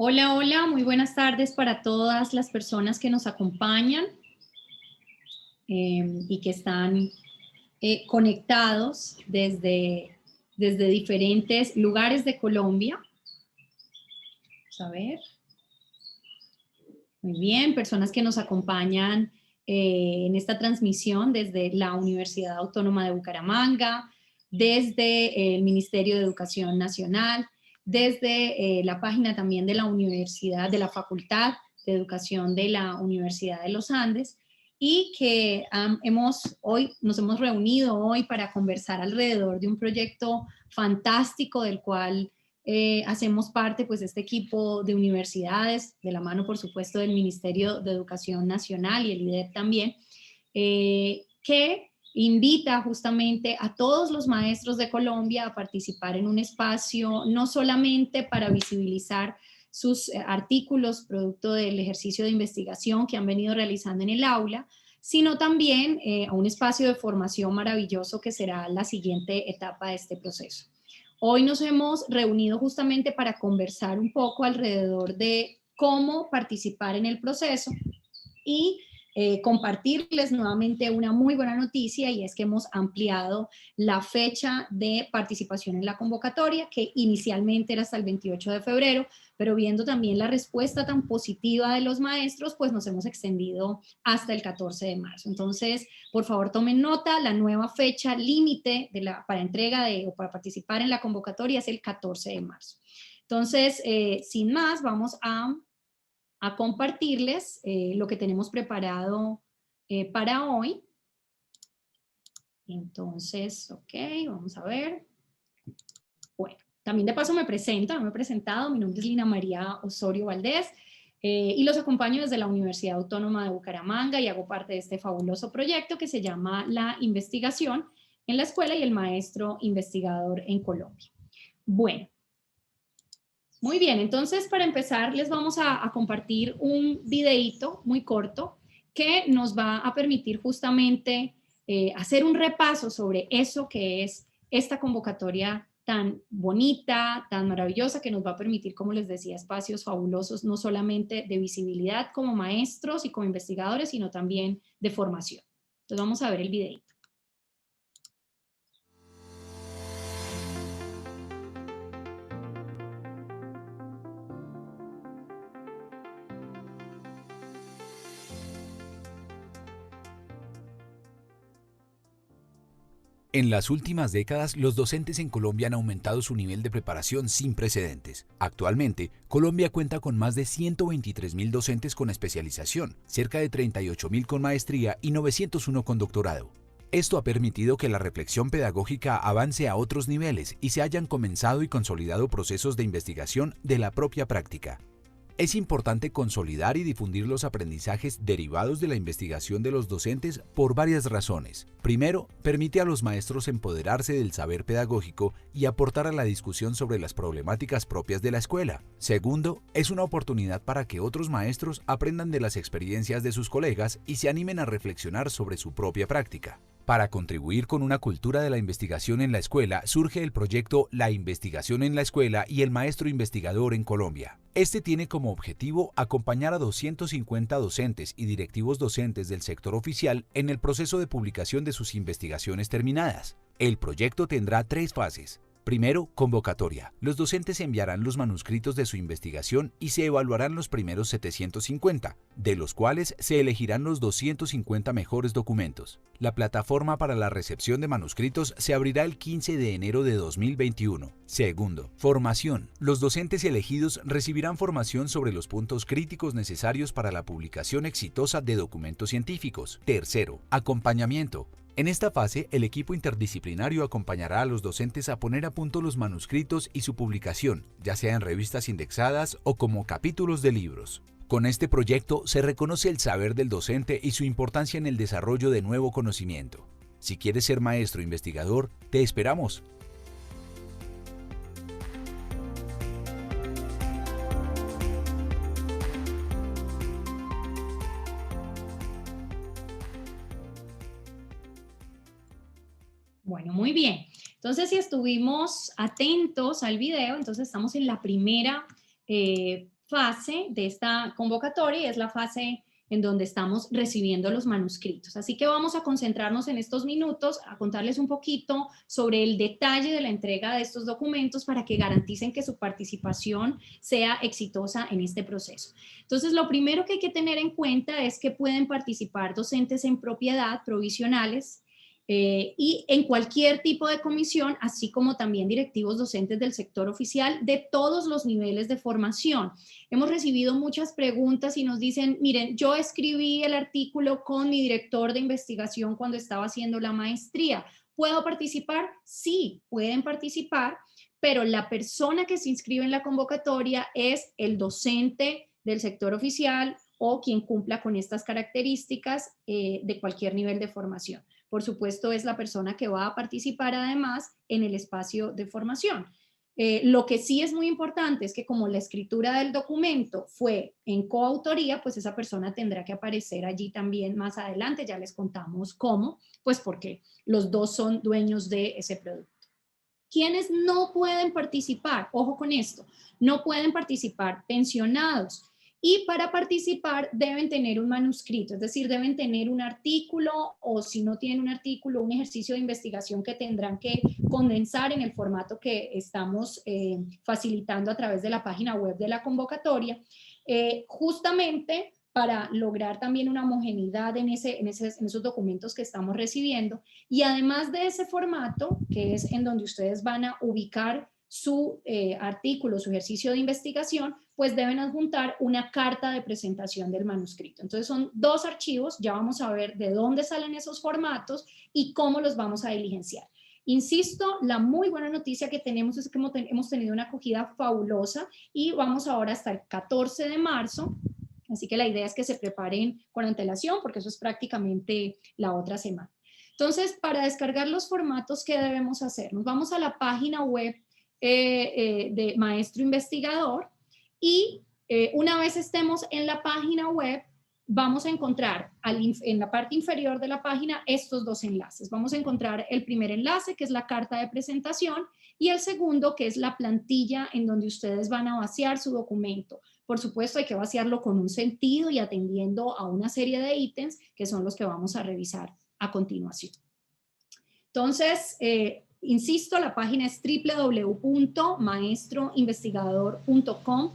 Hola, hola, muy buenas tardes para todas las personas que nos acompañan y que están conectados desde diferentes lugares de Colombia. Vamos a ver. Muy bien, personas que nos acompañan en esta transmisión desde la Universidad Autónoma de Bucaramanga, desde el Ministerio de Educación Nacional, desde la página también de la Universidad, de la Facultad de Educación de la Universidad de los Andes, y que nos hemos reunido hoy para conversar alrededor de un proyecto fantástico del cual hacemos parte, pues, este equipo de universidades, de la mano, por supuesto, del Ministerio de Educación Nacional y el IDEP también, que invita justamente a todos los maestros de Colombia a participar en un espacio no solamente para visibilizar sus artículos producto del ejercicio de investigación que han venido realizando en el aula, sino también a un espacio de formación maravilloso que será la siguiente etapa de este proceso. Hoy nos hemos reunido justamente para conversar un poco alrededor de cómo participar en el proceso y compartirles nuevamente una muy buena noticia, y es que hemos ampliado la fecha de participación en la convocatoria, que inicialmente era hasta el 28 de febrero, pero viendo también la respuesta tan positiva de los maestros, pues nos hemos extendido hasta el 14 de marzo. Entonces, por favor, tomen nota, la nueva fecha límite para entrega o para participar en la convocatoria es el 14 de marzo. Entonces, sin más, vamos a compartirles lo que tenemos preparado para hoy. Entonces, ok, vamos a ver. Bueno, también de paso me presento, no me he presentado, mi nombre es Lina María Osorio Valdés y los acompaño desde la Universidad Autónoma de Bucaramanga y hago parte de este fabuloso proyecto que se llama La Investigación en la Escuela y el Maestro Investigador en Colombia. Bueno, muy bien, entonces para empezar les vamos a compartir un videíto muy corto que nos va a permitir justamente hacer un repaso sobre eso que es esta convocatoria tan bonita, tan maravillosa, que nos va a permitir, como les decía, espacios fabulosos, no solamente de visibilidad como maestros y como investigadores, sino también de formación. Entonces vamos a ver el videíto. En las últimas décadas, los docentes en Colombia han aumentado su nivel de preparación sin precedentes. Actualmente, Colombia cuenta con más de 123.000 docentes con especialización, cerca de 38.000 con maestría y 901 con doctorado. Esto ha permitido que la reflexión pedagógica avance a otros niveles y se hayan comenzado y consolidado procesos de investigación de la propia práctica. Es importante consolidar y difundir los aprendizajes derivados de la investigación de los docentes por varias razones. Primero, permite a los maestros empoderarse del saber pedagógico y aportar a la discusión sobre las problemáticas propias de la escuela. Segundo, es una oportunidad para que otros maestros aprendan de las experiencias de sus colegas y se animen a reflexionar sobre su propia práctica. Para contribuir con una cultura de la investigación en la escuela, surge el proyecto La Investigación en la Escuela y el Maestro Investigador en Colombia. Este tiene como objetivo acompañar a 250 docentes y directivos docentes del sector oficial en el proceso de publicación de sus investigaciones terminadas. El proyecto tendrá 3 fases. Primero, convocatoria. Los docentes enviarán los manuscritos de su investigación y se evaluarán los primeros 750, de los cuales se elegirán los 250 mejores documentos. La plataforma para la recepción de manuscritos se abrirá el 15 de enero de 2021. Segundo, formación. Los docentes elegidos recibirán formación sobre los puntos críticos necesarios para la publicación exitosa de documentos científicos. Tercero, acompañamiento. En esta fase, el equipo interdisciplinario acompañará a los docentes a poner a punto los manuscritos y su publicación, ya sea en revistas indexadas o como capítulos de libros. Con este proyecto se reconoce el saber del docente y su importancia en el desarrollo de nuevo conocimiento. Si quieres ser maestro investigador, te esperamos. Bueno, muy bien. Entonces, si estuvimos atentos al video, entonces estamos en la primera fase de esta convocatoria, es la fase en donde estamos recibiendo los manuscritos. Así que vamos a concentrarnos en estos minutos a contarles un poquito sobre el detalle de la entrega de estos documentos para que garanticen que su participación sea exitosa en este proceso. Entonces, lo primero que hay que tener en cuenta es que pueden participar docentes en propiedad provisionales, y en cualquier tipo de comisión, así como también directivos docentes del sector oficial de todos los niveles de formación. Hemos recibido muchas preguntas y nos dicen, miren, yo escribí el artículo con mi director de investigación cuando estaba haciendo la maestría. ¿Puedo participar? Sí, pueden participar, pero la persona que se inscribe en la convocatoria es el docente del sector oficial o quien cumpla con estas características de cualquier nivel de formación. Por supuesto, es la persona que va a participar además en el espacio de formación. Lo que sí es muy importante es que como la escritura del documento fue en coautoría, pues esa persona tendrá que aparecer allí también más adelante, ya les contamos cómo, pues porque los dos son dueños de ese producto. ¿Quiénes no pueden participar? Ojo con esto, no pueden participar pensionados. Y para participar deben tener un manuscrito, es decir, deben tener un artículo o si no tienen un artículo, un ejercicio de investigación que tendrán que condensar en el formato que estamos facilitando a través de la página web de la convocatoria, justamente para lograr también una homogeneidad en esos documentos que estamos recibiendo. Y además de ese formato, que es en donde ustedes van a ubicar su artículo, su ejercicio de investigación, pues deben adjuntar una carta de presentación del manuscrito. Entonces son dos archivos, ya vamos a ver de dónde salen esos formatos y cómo los vamos a diligenciar. Insisto, la muy buena noticia que tenemos es que hemos tenido una acogida fabulosa y vamos ahora hasta el 14 de marzo, así que la idea es que se preparen con antelación porque eso es prácticamente la otra semana. Entonces, para descargar los formatos, ¿qué debemos hacer? Nos vamos a la página web de Maestro Investigador y una vez estemos en la página web, vamos a encontrar en la parte inferior de la página estos dos enlaces. Vamos a encontrar el primer enlace, que es la carta de presentación, y el segundo, que es la plantilla en donde ustedes van a vaciar su documento. Por supuesto, hay que vaciarlo con un sentido y atendiendo a una serie de ítems que son los que vamos a revisar a continuación. Entonces, insisto, la página es www.maestroinvestigador.com.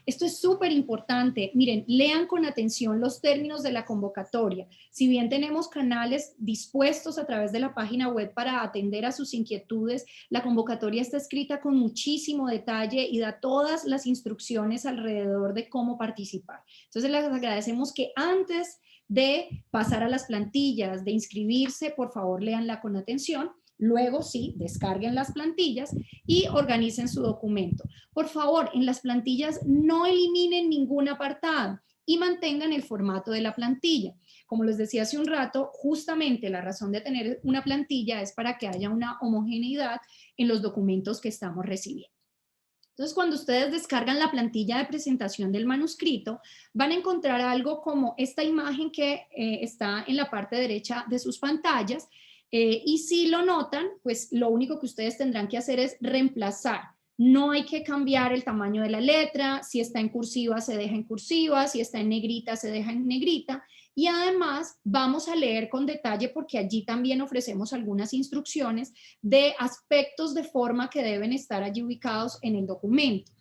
Esto es súper importante. Miren, lean con atención los términos de la convocatoria. Si bien tenemos canales dispuestos a través de la página web para atender a sus inquietudes, la convocatoria está escrita con muchísimo detalle y da todas las instrucciones alrededor de cómo participar. Entonces, les agradecemos que antes de pasar a las plantillas, de inscribirse, por favor, léanla con atención. Luego, sí, descarguen las plantillas y organicen su documento. Por favor, en las plantillas no eliminen ningún apartado y mantengan el formato de la plantilla. Como les decía hace un rato, justamente la razón de tener una plantilla es para que haya una homogeneidad en los documentos que estamos recibiendo. Entonces, cuando ustedes descargan la plantilla de presentación del manuscrito, van a encontrar algo como esta imagen que está en la parte derecha de sus pantallas. Y si lo notan, pues lo único que ustedes tendrán que hacer es reemplazar. No hay que cambiar el tamaño de la letra, si está en cursiva se deja en cursiva, si está en negrita se deja en negrita. Y además vamos a leer con detalle porque allí también ofrecemos algunas instrucciones de aspectos de forma que deben estar allí ubicados en el documento.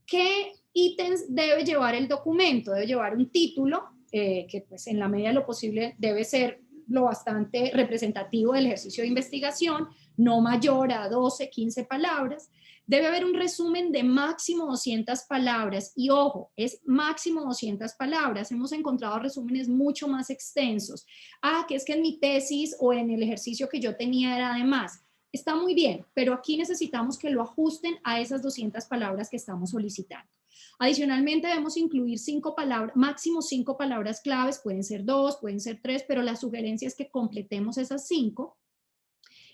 ¿Qué ítems debe llevar el documento? Debe llevar un título, que pues en la medida de lo posible debe ser lo bastante representativo del ejercicio de investigación, no mayor a 12, 15 palabras. Debe haber un resumen de máximo 200 palabras y ojo, es máximo 200 palabras. Hemos encontrado resúmenes mucho más extensos. Que es que en mi tesis o en el ejercicio que yo tenía era de más. Está muy bien, pero aquí necesitamos que lo ajusten a esas 200 palabras que estamos solicitando. Adicionalmente debemos incluir 5 palabras, máximo 5 palabras claves, pueden ser 2, pueden ser 3, pero la sugerencia es que completemos esas 5.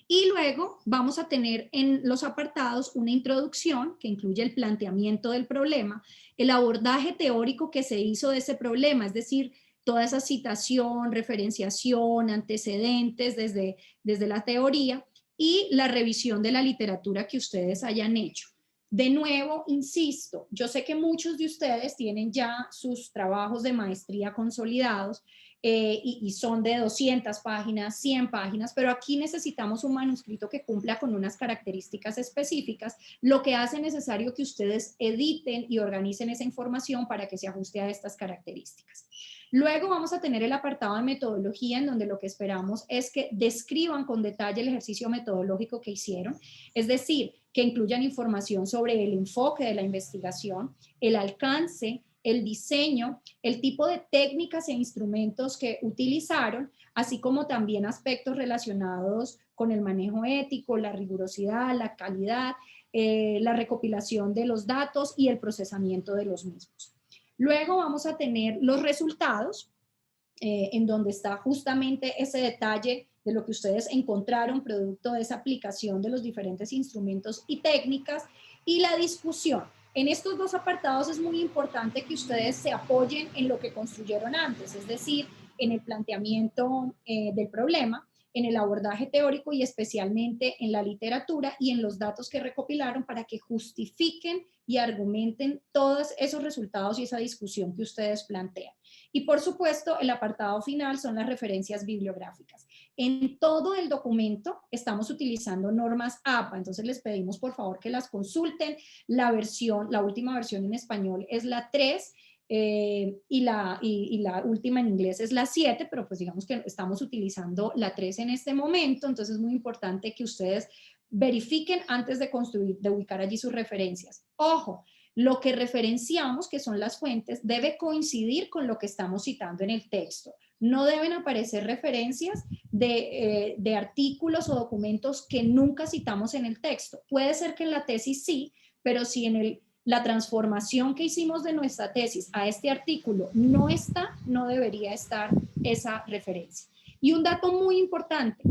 Y luego vamos a tener en los apartados una introducción que incluye el planteamiento del problema, el abordaje teórico que se hizo de ese problema, es decir, toda esa citación, referenciación, antecedentes desde la teoría y la revisión de la literatura que ustedes hayan hecho. De nuevo, insisto, yo sé que muchos de ustedes tienen ya sus trabajos de maestría consolidados y son de 200 páginas, 100 páginas, pero aquí necesitamos un manuscrito que cumpla con unas características específicas, lo que hace necesario que ustedes editen y organicen esa información para que se ajuste a estas características. Luego vamos a tener el apartado de metodología, en donde lo que esperamos es que describan con detalle el ejercicio metodológico que hicieron, es decir, que incluyan información sobre el enfoque de la investigación, el alcance, el diseño, el tipo de técnicas e instrumentos que utilizaron, así como también aspectos relacionados con el manejo ético, la rigurosidad, la calidad, la recopilación de los datos y el procesamiento de los mismos. Luego vamos a tener los resultados, en donde está justamente ese detalle de lo que ustedes encontraron producto de esa aplicación de los diferentes instrumentos y técnicas, y la discusión. En estos dos apartados es muy importante que ustedes se apoyen en lo que construyeron antes, es decir, en el planteamiento del problema, en el abordaje teórico y especialmente en la literatura y en los datos que recopilaron para que justifiquen y argumenten todos esos resultados y esa discusión que ustedes plantean. Y por supuesto, el apartado final son las referencias bibliográficas. En todo el documento estamos utilizando normas APA, entonces les pedimos por favor que las consulten. La última versión en español es la 3, y la última en inglés es la 7, pero pues digamos que estamos utilizando la 3 en este momento, entonces es muy importante que ustedes verifiquen antes de ubicar allí sus referencias. Ojo, lo que referenciamos, que son las fuentes, debe coincidir con lo que estamos citando en el texto. No deben aparecer referencias de artículos o documentos que nunca citamos en el texto. Puede ser que en la tesis sí, pero si en la transformación que hicimos de nuestra tesis a este artículo no está, no debería estar esa referencia. Y un dato muy importante,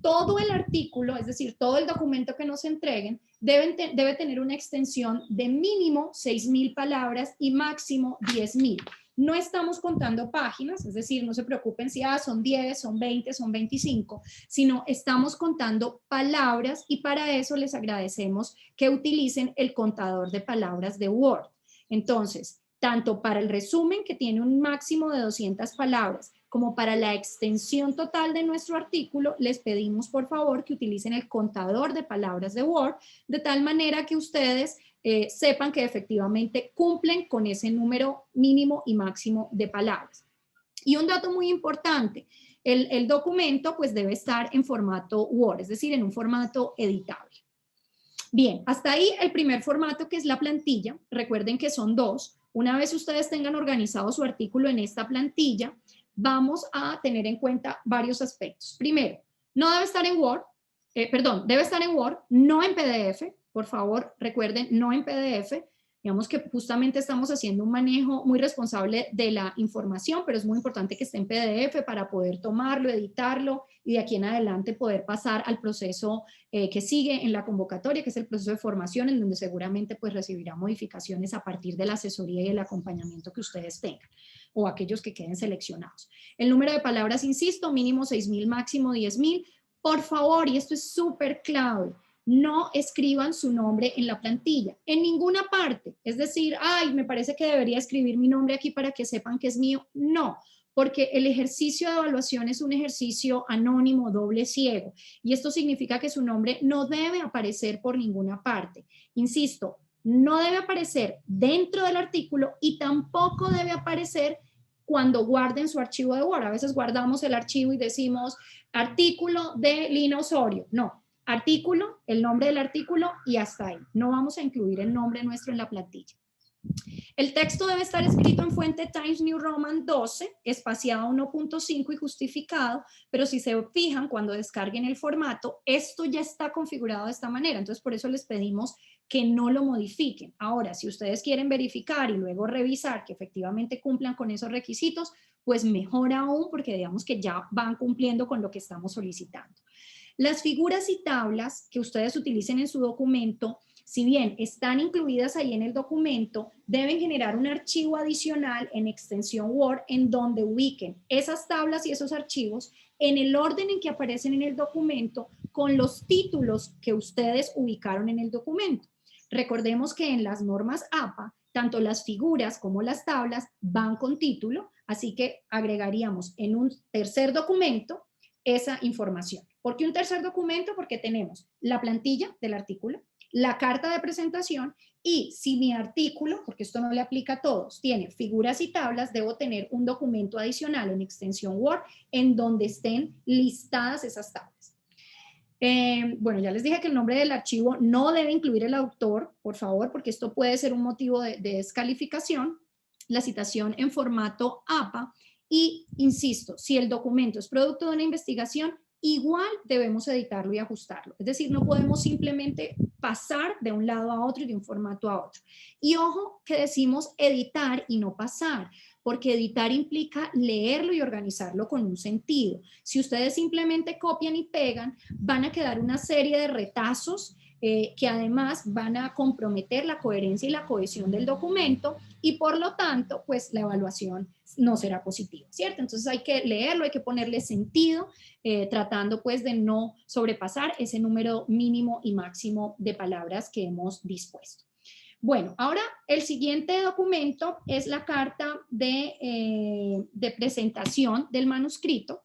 todo el artículo, es decir, todo el documento que nos entreguen, debe tener una extensión de mínimo 6,000 palabras y máximo 10,000. No estamos contando páginas, es decir, no se preocupen si son 10, son 20, son 25, sino estamos contando palabras y para eso les agradecemos que utilicen el contador de palabras de Word. Entonces, tanto para el resumen, que tiene un máximo de 200 palabras, como para la extensión total de nuestro artículo, les pedimos por favor que utilicen el contador de palabras de Word, de tal manera que ustedes sepan que efectivamente cumplen con ese número mínimo y máximo de palabras. Y un dato muy importante, el documento pues debe estar en formato Word, es decir, en un formato editable. Bien, hasta ahí el primer formato, que es la plantilla. Recuerden que son dos. Una vez ustedes tengan organizado su artículo en esta plantilla, vamos a tener en cuenta varios aspectos. Primero, no debe estar en Word, debe estar en Word, no en PDF. Por favor, recuerden, no en PDF. Digamos que justamente estamos haciendo un manejo muy responsable de la información, pero es muy importante que esté en PDF para poder tomarlo, editarlo y de aquí en adelante poder pasar al proceso que sigue en la convocatoria, que es el proceso de formación, en donde seguramente pues recibirá modificaciones a partir de la asesoría y el acompañamiento que ustedes tengan o aquellos que queden seleccionados. El número de palabras, insisto, mínimo 6,000, máximo 10,000. Por favor, y esto es súper clave, no escriban su nombre en la plantilla, en ninguna parte. Es decir, ay, me parece que debería escribir mi nombre aquí para que sepan que es mío. No, porque el ejercicio de evaluación es un ejercicio anónimo, doble ciego, y esto significa que su nombre no debe aparecer por ninguna parte. Insisto, no debe aparecer dentro del artículo y tampoco debe aparecer cuando guarden su archivo de Word. A veces guardamos el archivo y decimos artículo de Lina Osorio. No, artículo, el nombre del artículo y hasta ahí. No vamos a incluir el nombre nuestro en la plantilla. El texto debe estar escrito en fuente Times New Roman 12, espaciado 1.5 y justificado, pero si se fijan, cuando descarguen el formato, esto ya está configurado de esta manera, entonces por eso les pedimos que no lo modifiquen. Ahora, si ustedes quieren verificar y luego revisar que efectivamente cumplan con esos requisitos, pues mejor aún, porque digamos que ya van cumpliendo con lo que estamos solicitando. Las figuras y tablas que ustedes utilicen en su documento, si bien están incluidas ahí en el documento, deben generar un archivo adicional en extensión Word en donde ubiquen esas tablas y esos archivos en el orden en que aparecen en el documento con los títulos que ustedes ubicaron en el documento. Recordemos que en las normas APA, tanto las figuras como las tablas van con título, así que agregaríamos en un tercer documento esa información. ¿Por qué un tercer documento? Porque tenemos la plantilla del artículo, la carta de presentación y si mi artículo, porque esto no le aplica a todos, tiene figuras y tablas, debo tener un documento adicional en extensión Word en donde estén listadas esas tablas. Bueno, ya les dije que el nombre del archivo no debe incluir el autor, por favor, porque esto puede ser un motivo de descalificación. La citación en formato APA y, insisto, si el documento es producto de una investigación, igual debemos editarlo y ajustarlo. Es decir, no podemos simplemente pasar de un lado a otro y de un formato a otro. Y ojo que decimos editar y no pasar, porque editar implica leerlo y organizarlo con un sentido. Si ustedes simplemente copian y pegan, van a quedar una serie de retazos que además van a comprometer la coherencia y la cohesión del documento y por lo tanto, pues la evaluación no será positiva, ¿cierto? Entonces hay que leerlo, hay que ponerle sentido, tratando pues de no sobrepasar ese número mínimo y máximo de palabras que hemos dispuesto. Bueno, ahora el siguiente documento es la carta de presentación del manuscrito.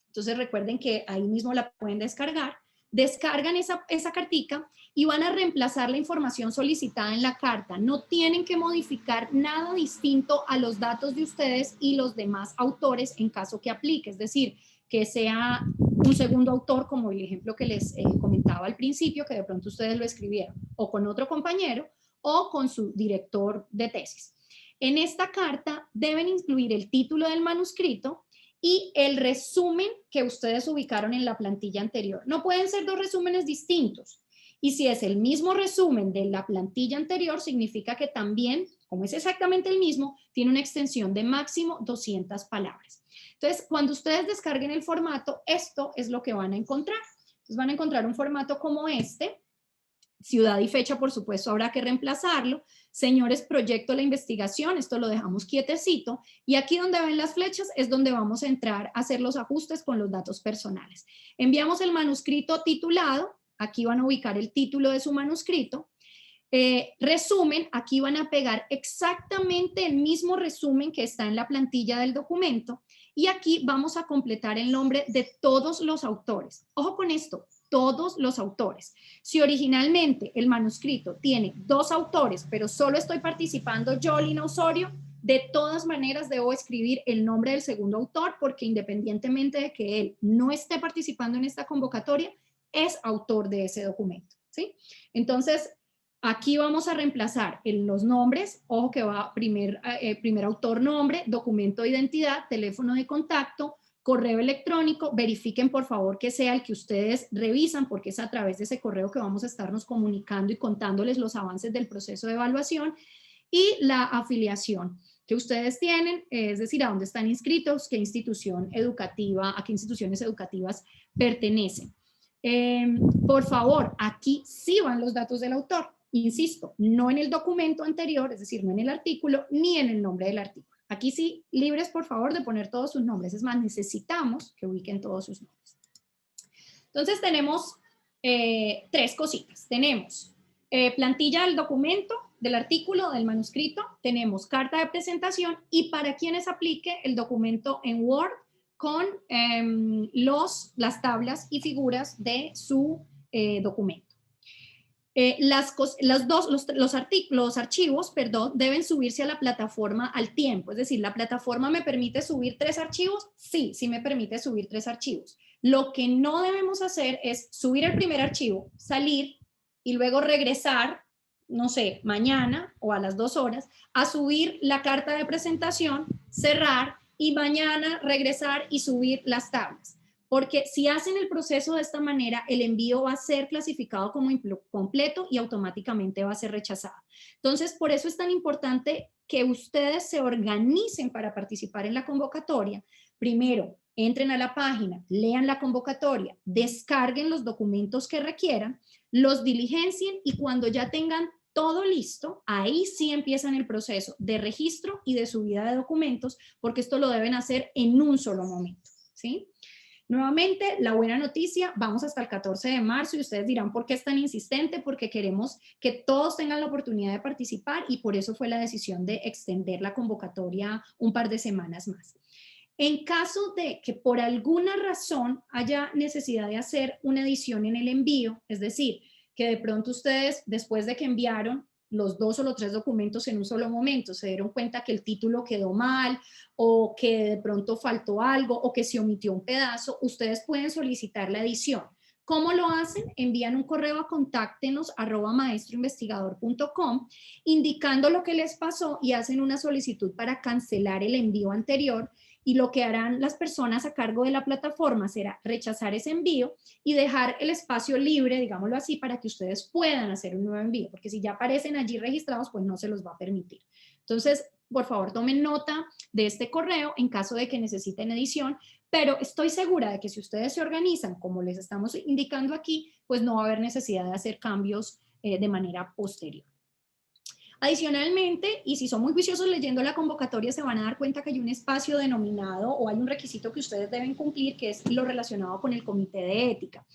Entonces recuerden que ahí mismo la pueden descargar. Descargan esa cartica y van a reemplazar la información solicitada en la carta. No tienen que modificar nada distinto a los datos de ustedes y los demás autores en caso que aplique. Es decir, que sea un segundo autor, como el ejemplo que les comentaba al principio, que de pronto ustedes lo escribieron, o con otro compañero, o con su director de tesis. En esta carta deben incluir el título del manuscrito y el resumen que ustedes ubicaron en la plantilla anterior. No pueden ser dos resúmenes distintos. Y si es el mismo resumen de la plantilla anterior, significa que también, como es exactamente el mismo, tiene una extensión de máximo 200 palabras. Entonces, cuando ustedes descarguen el formato, esto es lo que van a encontrar. Entonces, van a encontrar un formato como este. Ciudad y fecha, por supuesto, habrá que reemplazarlo. Señores, proyecto la investigación, esto lo dejamos quietecito. Y aquí donde ven las flechas es donde vamos a entrar a hacer los ajustes con los datos personales. Enviamos el manuscrito titulado, aquí van a ubicar el título de su manuscrito. Resumen, aquí van a pegar exactamente el mismo resumen que está en la plantilla del documento. Y aquí vamos a completar el nombre de todos los autores. Ojo con esto, todos los autores. Si originalmente el manuscrito tiene 2 autores, pero solo estoy participando yo, Lina Osorio, de todas maneras debo escribir el nombre del segundo autor porque independientemente de que él no esté participando en esta convocatoria, es autor de ese documento, ¿sí? Entonces, aquí vamos a reemplazar los nombres, ojo que va primer autor, nombre, documento de identidad, teléfono de contacto, correo electrónico, verifiquen por favor que sea el que ustedes revisan porque es a través de ese correo que vamos a estarnos comunicando y contándoles los avances del proceso de evaluación y la afiliación que ustedes tienen, es decir, a dónde están inscritos, qué institución educativa, a qué instituciones educativas pertenecen. Por favor, aquí sí van los datos del autor. Insisto, no en el documento anterior, es decir, no en el artículo, ni en el nombre del artículo. Aquí sí, libres, por favor, de poner todos sus nombres. Es más, necesitamos que ubiquen todos sus nombres. Entonces, tenemos 3 cositas. Tenemos plantilla del documento, del artículo, del manuscrito. Tenemos carta de presentación y para quienes aplique el documento en Word con las tablas y figuras de su documento. Los archivos, deben subirse a la plataforma al tiempo, es decir, ¿la plataforma me permite subir 3 archivos? Sí, sí me permite subir 3 archivos. Lo que no debemos hacer es subir el primer archivo, salir y luego regresar, no sé, mañana o a las 2 horas, a subir la carta de presentación, cerrar y mañana regresar y subir las tablas. Porque si hacen el proceso de esta manera, el envío va a ser clasificado como incompleto y automáticamente va a ser rechazado. Entonces, por eso es tan importante que ustedes se organicen para participar en la convocatoria. Primero, entren a la página, lean la convocatoria, descarguen los documentos que requieran, los diligencien y cuando ya tengan todo listo, ahí sí empiezan el proceso de registro y de subida de documentos, porque esto lo deben hacer en un solo momento, ¿sí? Nuevamente, la buena noticia, vamos hasta el 14 de marzo y ustedes dirán, ¿por qué es tan insistente? Porque queremos que todos tengan la oportunidad de participar y por eso fue la decisión de extender la convocatoria un par de semanas más. En caso de que por alguna razón haya necesidad de hacer una edición en el envío, es decir, que de pronto ustedes, después de que enviaron los 2 o los 3 documentos en un solo momento, se dieron cuenta que el título quedó mal o que de pronto faltó algo o que se omitió un pedazo, ustedes pueden solicitar la edición. ¿Cómo lo hacen? Envían un correo a contáctenos@maestroinvestigador.com indicando lo que les pasó y hacen una solicitud para cancelar el envío anterior, y lo que harán las personas a cargo de la plataforma será rechazar ese envío y dejar el espacio libre, digámoslo así, para que ustedes puedan hacer un nuevo envío, porque si ya aparecen allí registrados, pues no se los va a permitir. Entonces, por favor, tomen nota de este correo en caso de que necesiten edición, pero estoy segura de que si ustedes se organizan, como les estamos indicando aquí, pues no va a haber necesidad de hacer cambios de manera posterior. Adicionalmente, y si son muy juiciosos leyendo la convocatoria, se van a dar cuenta que hay un espacio denominado o hay un requisito que ustedes deben cumplir, que es lo relacionado con el comité de ética.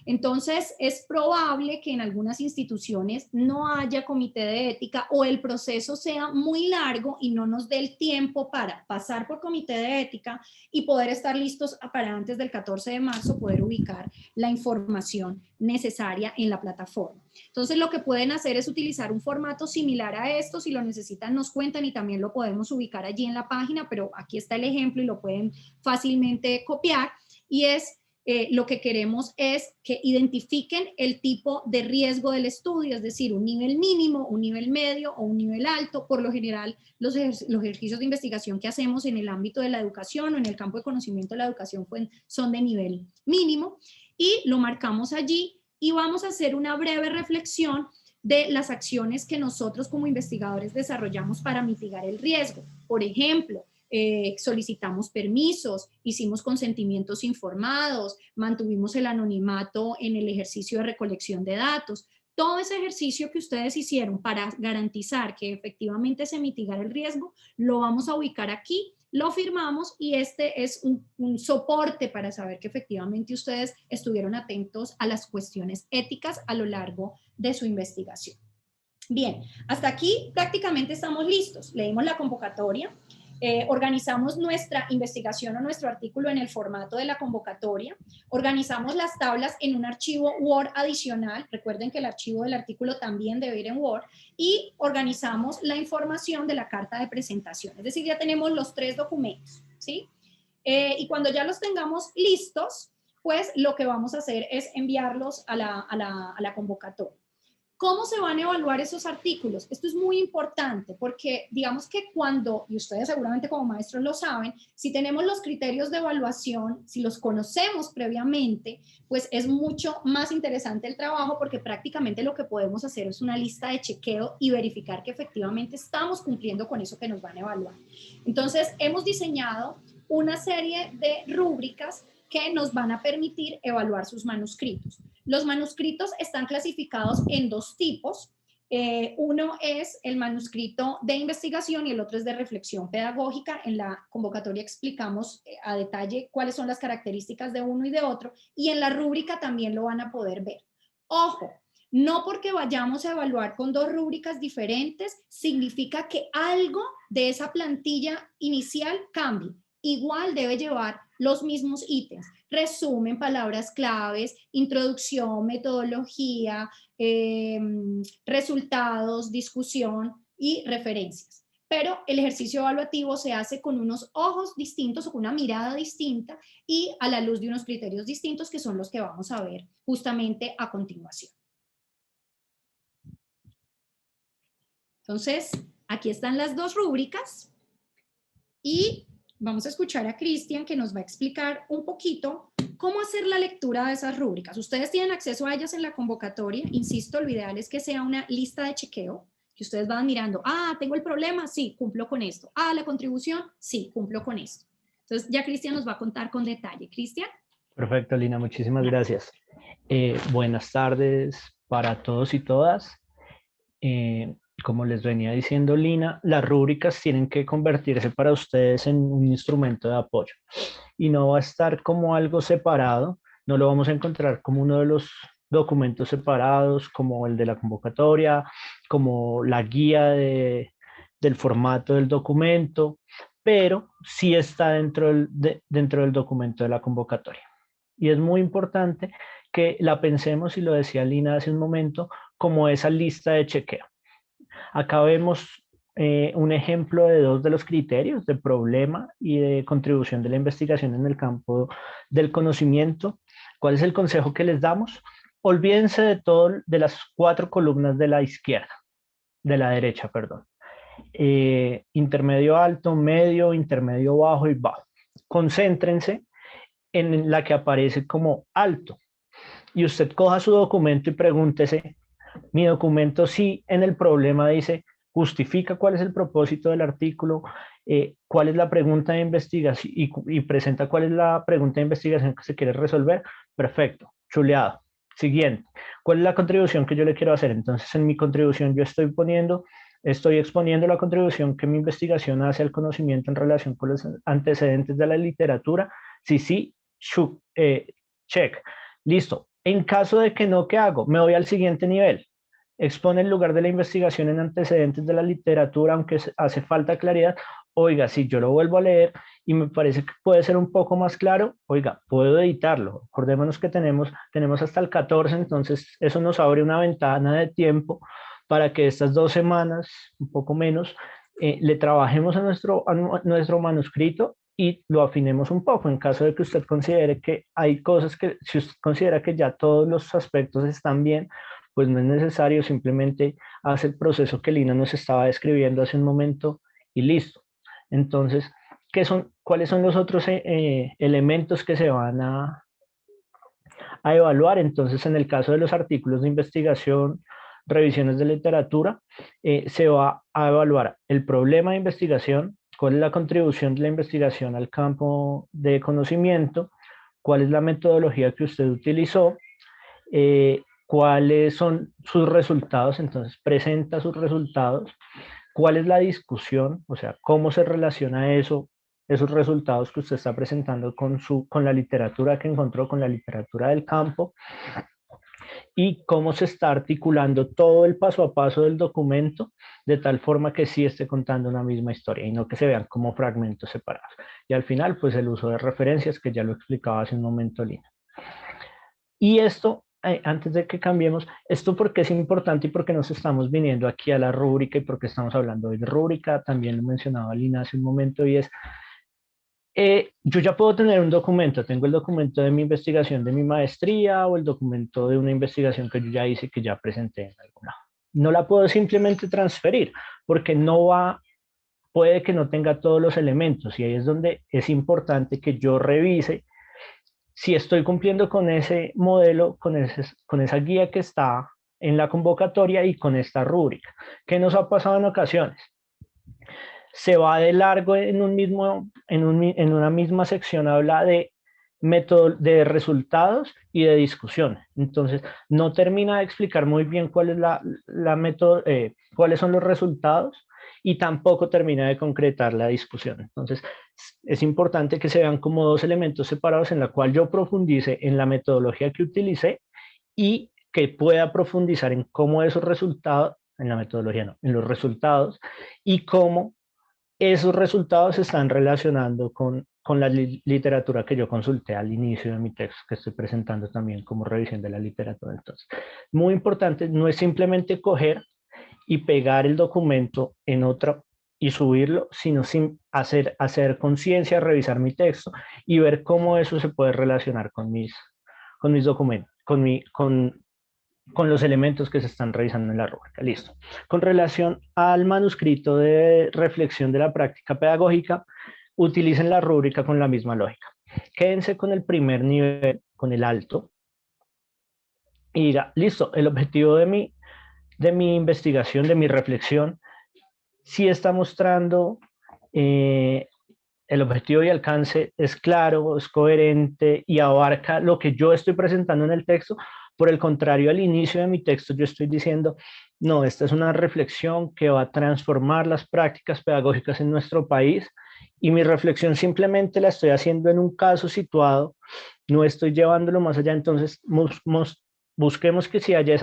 Entonces, es probable que en algunas instituciones no haya comité de ética o el proceso sea muy largo y no nos dé el tiempo para pasar por comité de ética y poder estar listos para antes del 14 de marzo poder ubicar la información necesaria en la plataforma. Entonces, lo que pueden hacer es utilizar un formato similar a esto. Si lo necesitan, nos cuentan y también lo podemos ubicar allí en la página, pero aquí está el ejemplo y lo pueden fácilmente copiar. Y es, lo que queremos es que identifiquen el tipo de riesgo del estudio, es decir, un nivel mínimo, un nivel medio o un nivel alto. Por lo general, los ejercicios de investigación que hacemos en el ámbito de la educación o en el campo de conocimiento de la educación son de nivel mínimo y lo marcamos allí. Y vamos a hacer una breve reflexión de las acciones que nosotros como investigadores desarrollamos para mitigar el riesgo. Por ejemplo, solicitamos permisos, hicimos consentimientos informados, mantuvimos el anonimato en el ejercicio de recolección de datos. Todo ese ejercicio que ustedes hicieron para garantizar que efectivamente se mitigara el riesgo, lo vamos a ubicar aquí, lo firmamos y este es un soporte para saber que efectivamente ustedes estuvieron atentos a las cuestiones éticas a lo largo de su investigación. Bien, hasta aquí prácticamente estamos listos. Leímos la convocatoria, organizamos nuestra investigación o nuestro artículo en el formato de la convocatoria, organizamos las tablas en un archivo Word adicional, recuerden que el archivo del artículo también debe ir en Word, y organizamos la información de la carta de presentación, es decir, ya tenemos los 3 documentos, ¿sí? Y cuando ya los tengamos listos, pues lo que vamos a hacer es enviarlos a la convocatoria. ¿Cómo se van a evaluar esos artículos? Esto es muy importante porque digamos que cuando, y ustedes seguramente como maestros lo saben, si tenemos los criterios de evaluación, si los conocemos previamente, pues es mucho más interesante el trabajo porque prácticamente lo que podemos hacer es una lista de chequeo y verificar que efectivamente estamos cumpliendo con eso que nos van a evaluar. Entonces, hemos diseñado una serie de rúbricas que nos van a permitir evaluar sus manuscritos. Los manuscritos están clasificados en 2 tipos. Uno es el manuscrito de investigación y el otro es de reflexión pedagógica. En la convocatoria explicamos a detalle cuáles son las características de uno y de otro y en la rúbrica también lo van a poder ver. Ojo, no porque vayamos a evaluar con 2 rúbricas diferentes significa que algo de esa plantilla inicial cambie. Igual debe llevar los mismos ítems, resumen, palabras claves, introducción, metodología, resultados, discusión y referencias. Pero el ejercicio evaluativo se hace con unos ojos distintos o con una mirada distinta y a la luz de unos criterios distintos que son los que vamos a ver justamente a continuación. Entonces, aquí están las 2 rúbricas y vamos a escuchar a Cristian que nos va a explicar un poquito cómo hacer la lectura de esas rúbricas. Ustedes tienen acceso a ellas en la convocatoria. Insisto, lo ideal es que sea una lista de chequeo, que ustedes van mirando, tengo el problema, sí, cumplo con esto. La contribución, sí, cumplo con esto. Entonces ya Cristian nos va a contar con detalle. Cristian. Perfecto, Lina, muchísimas gracias. Buenas tardes para todos y todas. Como les venía diciendo Lina, las rúbricas tienen que convertirse para ustedes en un instrumento de apoyo. y no va a estar como algo separado, no lo vamos a encontrar como uno de los documentos separados, como el de la convocatoria, como la guía del formato del documento, pero sí está dentro del documento de la convocatoria. Y es muy importante que la pensemos, y lo decía Lina hace un momento, como esa lista de chequeo. Acá vemos un ejemplo de dos de los criterios de problema y de contribución de la investigación en el campo del conocimiento. ¿Cuál es el consejo que les damos? Olvídense de todo, de las 4 columnas de la izquierda, de la derecha, perdón. Intermedio alto, medio, intermedio bajo y bajo. Concéntrense en la que aparece como alto. Y usted coja su documento y pregúntese, mi documento sí en el problema dice, justifica cuál es el propósito del artículo, cuál es la pregunta de investigación y presenta cuál es la pregunta de investigación que se quiere resolver. Perfecto, chuleado. Siguiente, ¿cuál es la contribución que yo le quiero hacer? Entonces, en mi contribución yo estoy exponiendo la contribución que mi investigación hace al conocimiento en relación con los antecedentes de la literatura. Sí, check. Listo. En caso de que no, ¿qué hago? Me voy al siguiente nivel. Expone el lugar de la investigación en antecedentes de la literatura, aunque hace falta claridad. Oiga, si yo lo vuelvo a leer y me parece que puede ser un poco más claro, oiga, puedo editarlo. Acordémonos que tenemos hasta el 14, entonces eso nos abre una ventana de tiempo para que estas 2 semanas, un poco menos, le trabajemos a nuestro manuscrito y lo afinemos un poco en caso de que usted considere que hay cosas que, si usted considera que ya todos los aspectos están bien, pues no es necesario, simplemente hace el proceso que Lina nos estaba describiendo hace un momento y listo. Entonces, ¿cuáles son los otros elementos que se van a evaluar? Entonces, en el caso de los artículos de investigación, revisiones de literatura, se va a evaluar el problema de investigación, cuál es la contribución de la investigación al campo de conocimiento, cuál es la metodología que usted utilizó, cuáles son sus resultados, entonces presenta sus resultados, cuál es la discusión, o sea, cómo se relaciona esos resultados que usted está presentando con la literatura que encontró, con la literatura del campo, y cómo se está articulando todo el paso a paso del documento de tal forma que sí esté contando una misma historia y no que se vean como fragmentos separados. Y al final, pues el uso de referencias, que ya lo explicaba hace un momento Lina. Y esto, antes de que cambiemos, esto porque es importante y porque nos estamos viniendo aquí a la rúbrica y porque estamos hablando hoy de rúbrica, también lo mencionaba Lina hace un momento, y es, yo ya puedo tener un documento, tengo el documento de mi investigación de mi maestría o el documento de una investigación que yo ya hice, que ya presenté en algún lado. No la puedo simplemente transferir porque puede que no tenga todos los elementos, y ahí es donde es importante que yo revise si estoy cumpliendo con ese modelo, con esa guía que está en la convocatoria y con esta rúbrica. ¿Qué nos ha pasado en ocasiones? Se va de largo en una misma sección, habla de de resultados y de discusión. Entonces, no termina de explicar muy bien cuál es cuáles son los resultados, y tampoco termina de concretar la discusión. Entonces, es importante que se vean como 2 elementos separados en la cual yo profundice en la metodología que utilicé y que pueda profundizar en cómo esos resultados, en la metodología no, en los resultados, y cómo esos resultados se están relacionando con la literatura que yo consulté al inicio de mi texto, que estoy presentando también como revisión de la literatura. Entonces, muy importante, no es simplemente coger y pegar el documento en otro y subirlo, sino sin hacer conciencia, revisar mi texto y ver cómo eso se puede relacionar con mis documentos, con los elementos que se están revisando en la rúbrica. Listo. Con relación al manuscrito de reflexión de la práctica pedagógica, utilicen la rúbrica con la misma lógica. Quédense con el primer nivel, con el alto, y diga, listo, el objetivo de mi investigación, de mi reflexión, sí está mostrando el objetivo y alcance, es claro, es coherente y abarca lo que yo estoy presentando en el texto. Por el contrario, al inicio de mi texto yo estoy diciendo, no, esta es una reflexión que va a transformar las prácticas pedagógicas en nuestro país y mi reflexión simplemente la estoy haciendo en un caso situado, no estoy llevándolo más allá, entonces busquemos que si haya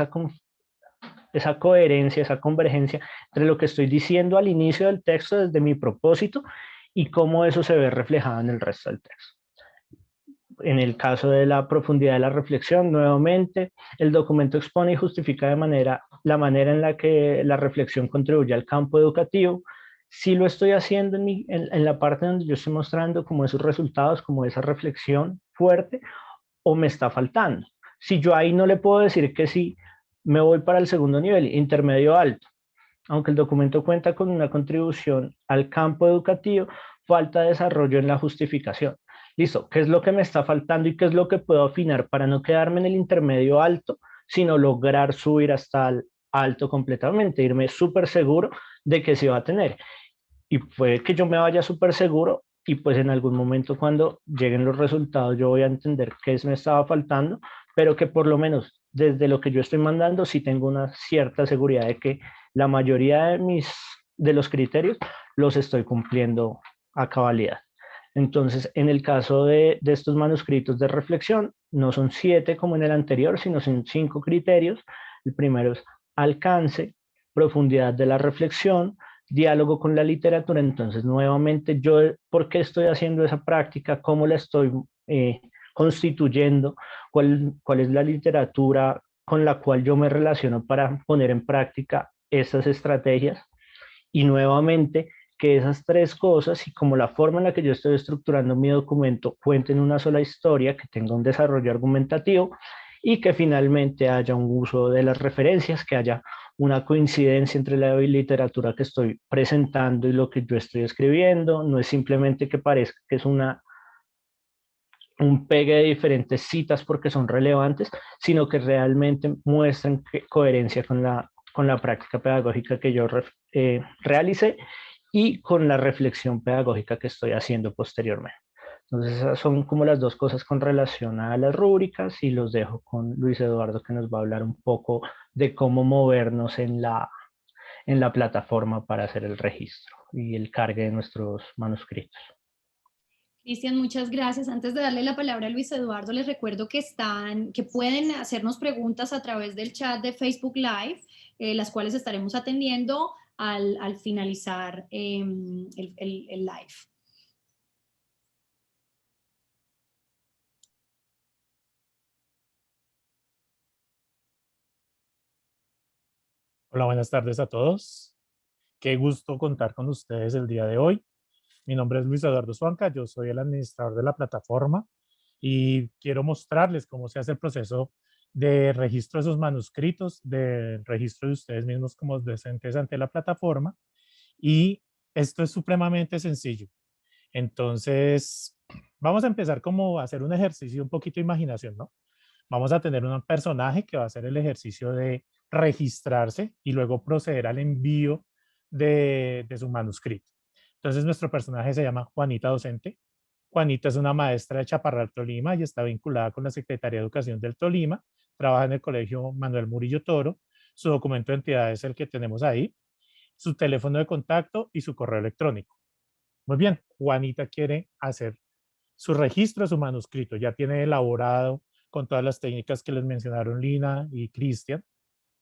esa coherencia, esa convergencia entre lo que estoy diciendo al inicio del texto desde mi propósito y cómo eso se ve reflejado en el resto del texto. En el caso de la profundidad de la reflexión, nuevamente, el documento expone y justifica la manera en la que la reflexión contribuye al campo educativo. Si lo estoy haciendo en la parte donde yo estoy mostrando como esos resultados, como esa reflexión fuerte, o me está faltando. Si yo ahí no le puedo decir que sí, me voy para el segundo nivel, intermedio alto. Aunque el documento cuenta con una contribución al campo educativo, falta desarrollo en la justificación. Listo, ¿qué es lo que me está faltando y qué es lo que puedo afinar para no quedarme en el intermedio alto, sino lograr subir hasta el alto completamente, irme súper seguro de que se va a tener? Y puede que yo me vaya súper seguro y pues en algún momento cuando lleguen los resultados yo voy a entender qué me estaba faltando, pero que por lo menos desde lo que yo estoy mandando sí tengo una cierta seguridad de que la mayoría de los criterios los estoy cumpliendo a cabalidad. Entonces, en el caso de estos manuscritos de reflexión, no son 7 como en el anterior, sino son 5 criterios. El primero es alcance, profundidad de la reflexión, diálogo con la literatura. Entonces, nuevamente, yo, ¿por qué estoy haciendo esa práctica? ¿Cómo la estoy constituyendo? ¿Cuál es la literatura con la cual yo me relaciono para poner en práctica esas estrategias? Y nuevamente, que esas 3 cosas y como la forma en la que yo estoy estructurando mi documento cuenten una sola historia, que tenga un desarrollo argumentativo y que finalmente haya un uso de las referencias, que haya una coincidencia entre la literatura que estoy presentando y lo que yo estoy escribiendo. No es simplemente que parezca que es un pegue de diferentes citas porque son relevantes, sino que realmente muestran coherencia con la práctica pedagógica que yo realicé y con la reflexión pedagógica que estoy haciendo posteriormente. Entonces, esas son como las 2 cosas con relación a las rúbricas y los dejo con Luis Eduardo que nos va a hablar un poco de cómo movernos en la plataforma para hacer el registro y el cargue de nuestros manuscritos. Cristian, muchas gracias. Antes de darle la palabra a Luis Eduardo, les recuerdo que pueden hacernos preguntas a través del chat de Facebook Live, las cuales estaremos atendiendo al finalizar el live. Hola, buenas tardes a todos. Qué gusto contar con ustedes el día de hoy. Mi nombre es Luis Eduardo Suanca, yo soy el administrador de la plataforma y quiero mostrarles cómo se hace el proceso de registro de sus manuscritos, de registro de ustedes mismos como docentes ante la plataforma. Y esto es supremamente sencillo. Entonces, vamos a empezar como a hacer un ejercicio un poquito de imaginación, ¿no? Vamos a tener un personaje que va a hacer el ejercicio de registrarse y luego proceder al envío de su manuscrito. Entonces, nuestro personaje se llama Juanita Docente. Juanita es una maestra de Chaparral, Tolima, y está vinculada con la Secretaría de Educación del Tolima. Trabaja en el Colegio Manuel Murillo Toro. Su documento de identidad es el que tenemos ahí, su teléfono de contacto y su correo electrónico. Muy bien, Juanita quiere hacer su registro de su manuscrito. Ya tiene elaborado con todas las técnicas que les mencionaron Lina y Cristian.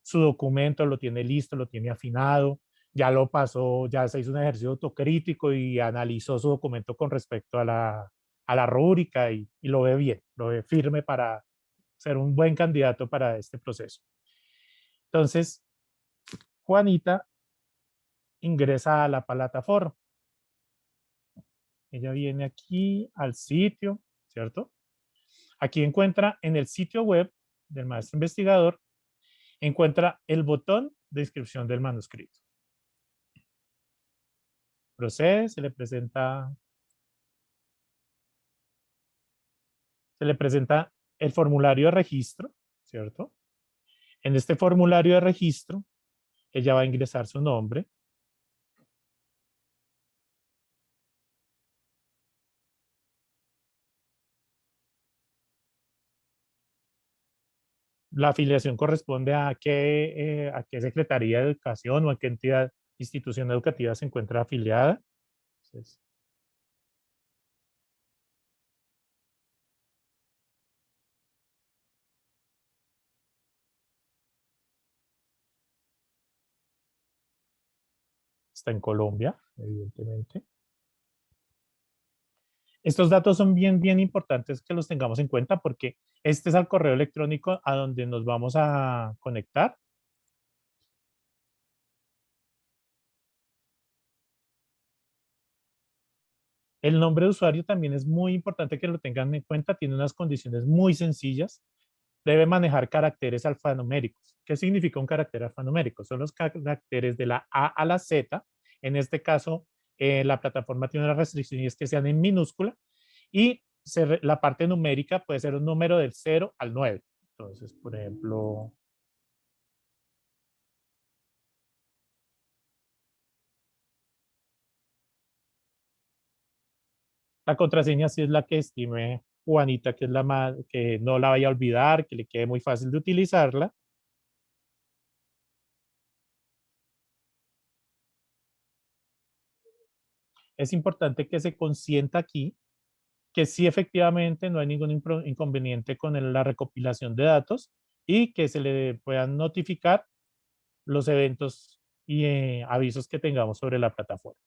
Su documento lo tiene listo, lo tiene afinado, ya lo pasó, ya se hizo un ejercicio autocrítico y analizó su documento con respecto a la rúbrica y lo ve bien, lo ve firme para ser un buen candidato para este proceso. Entonces, Juanita ingresa a la plataforma. Ella viene aquí al sitio, ¿cierto? Aquí encuentra en el sitio web del maestro investigador, encuentra el botón de inscripción del manuscrito. Procede, se le presenta el formulario de registro, ¿cierto? En este formulario de registro, ella va a ingresar su nombre, la afiliación corresponde a qué Secretaría de Educación o a qué entidad, institución educativa se encuentra afiliada. Entonces, está en Colombia, evidentemente. Estos datos son bien importantes que los tengamos en cuenta porque este es el correo electrónico a donde nos vamos a conectar. El nombre de usuario también es muy importante que lo tengan en cuenta, tiene unas condiciones muy sencillas. Debe manejar caracteres alfanuméricos. ¿Qué significa un carácter alfanumérico? Son los caracteres de la A a la Z. En este caso, la plataforma tiene una restricción y es que sean en minúscula y la parte numérica puede ser un número del 0 al 9. Entonces, por ejemplo, la contraseña sí es la que estime Juanita, que es la más, que no la vaya a olvidar, que le quede muy fácil de utilizarla. Es importante que se consienta aquí que sí efectivamente no hay ningún inconveniente con la recopilación de datos y que se le puedan notificar los eventos y avisos que tengamos sobre la plataforma.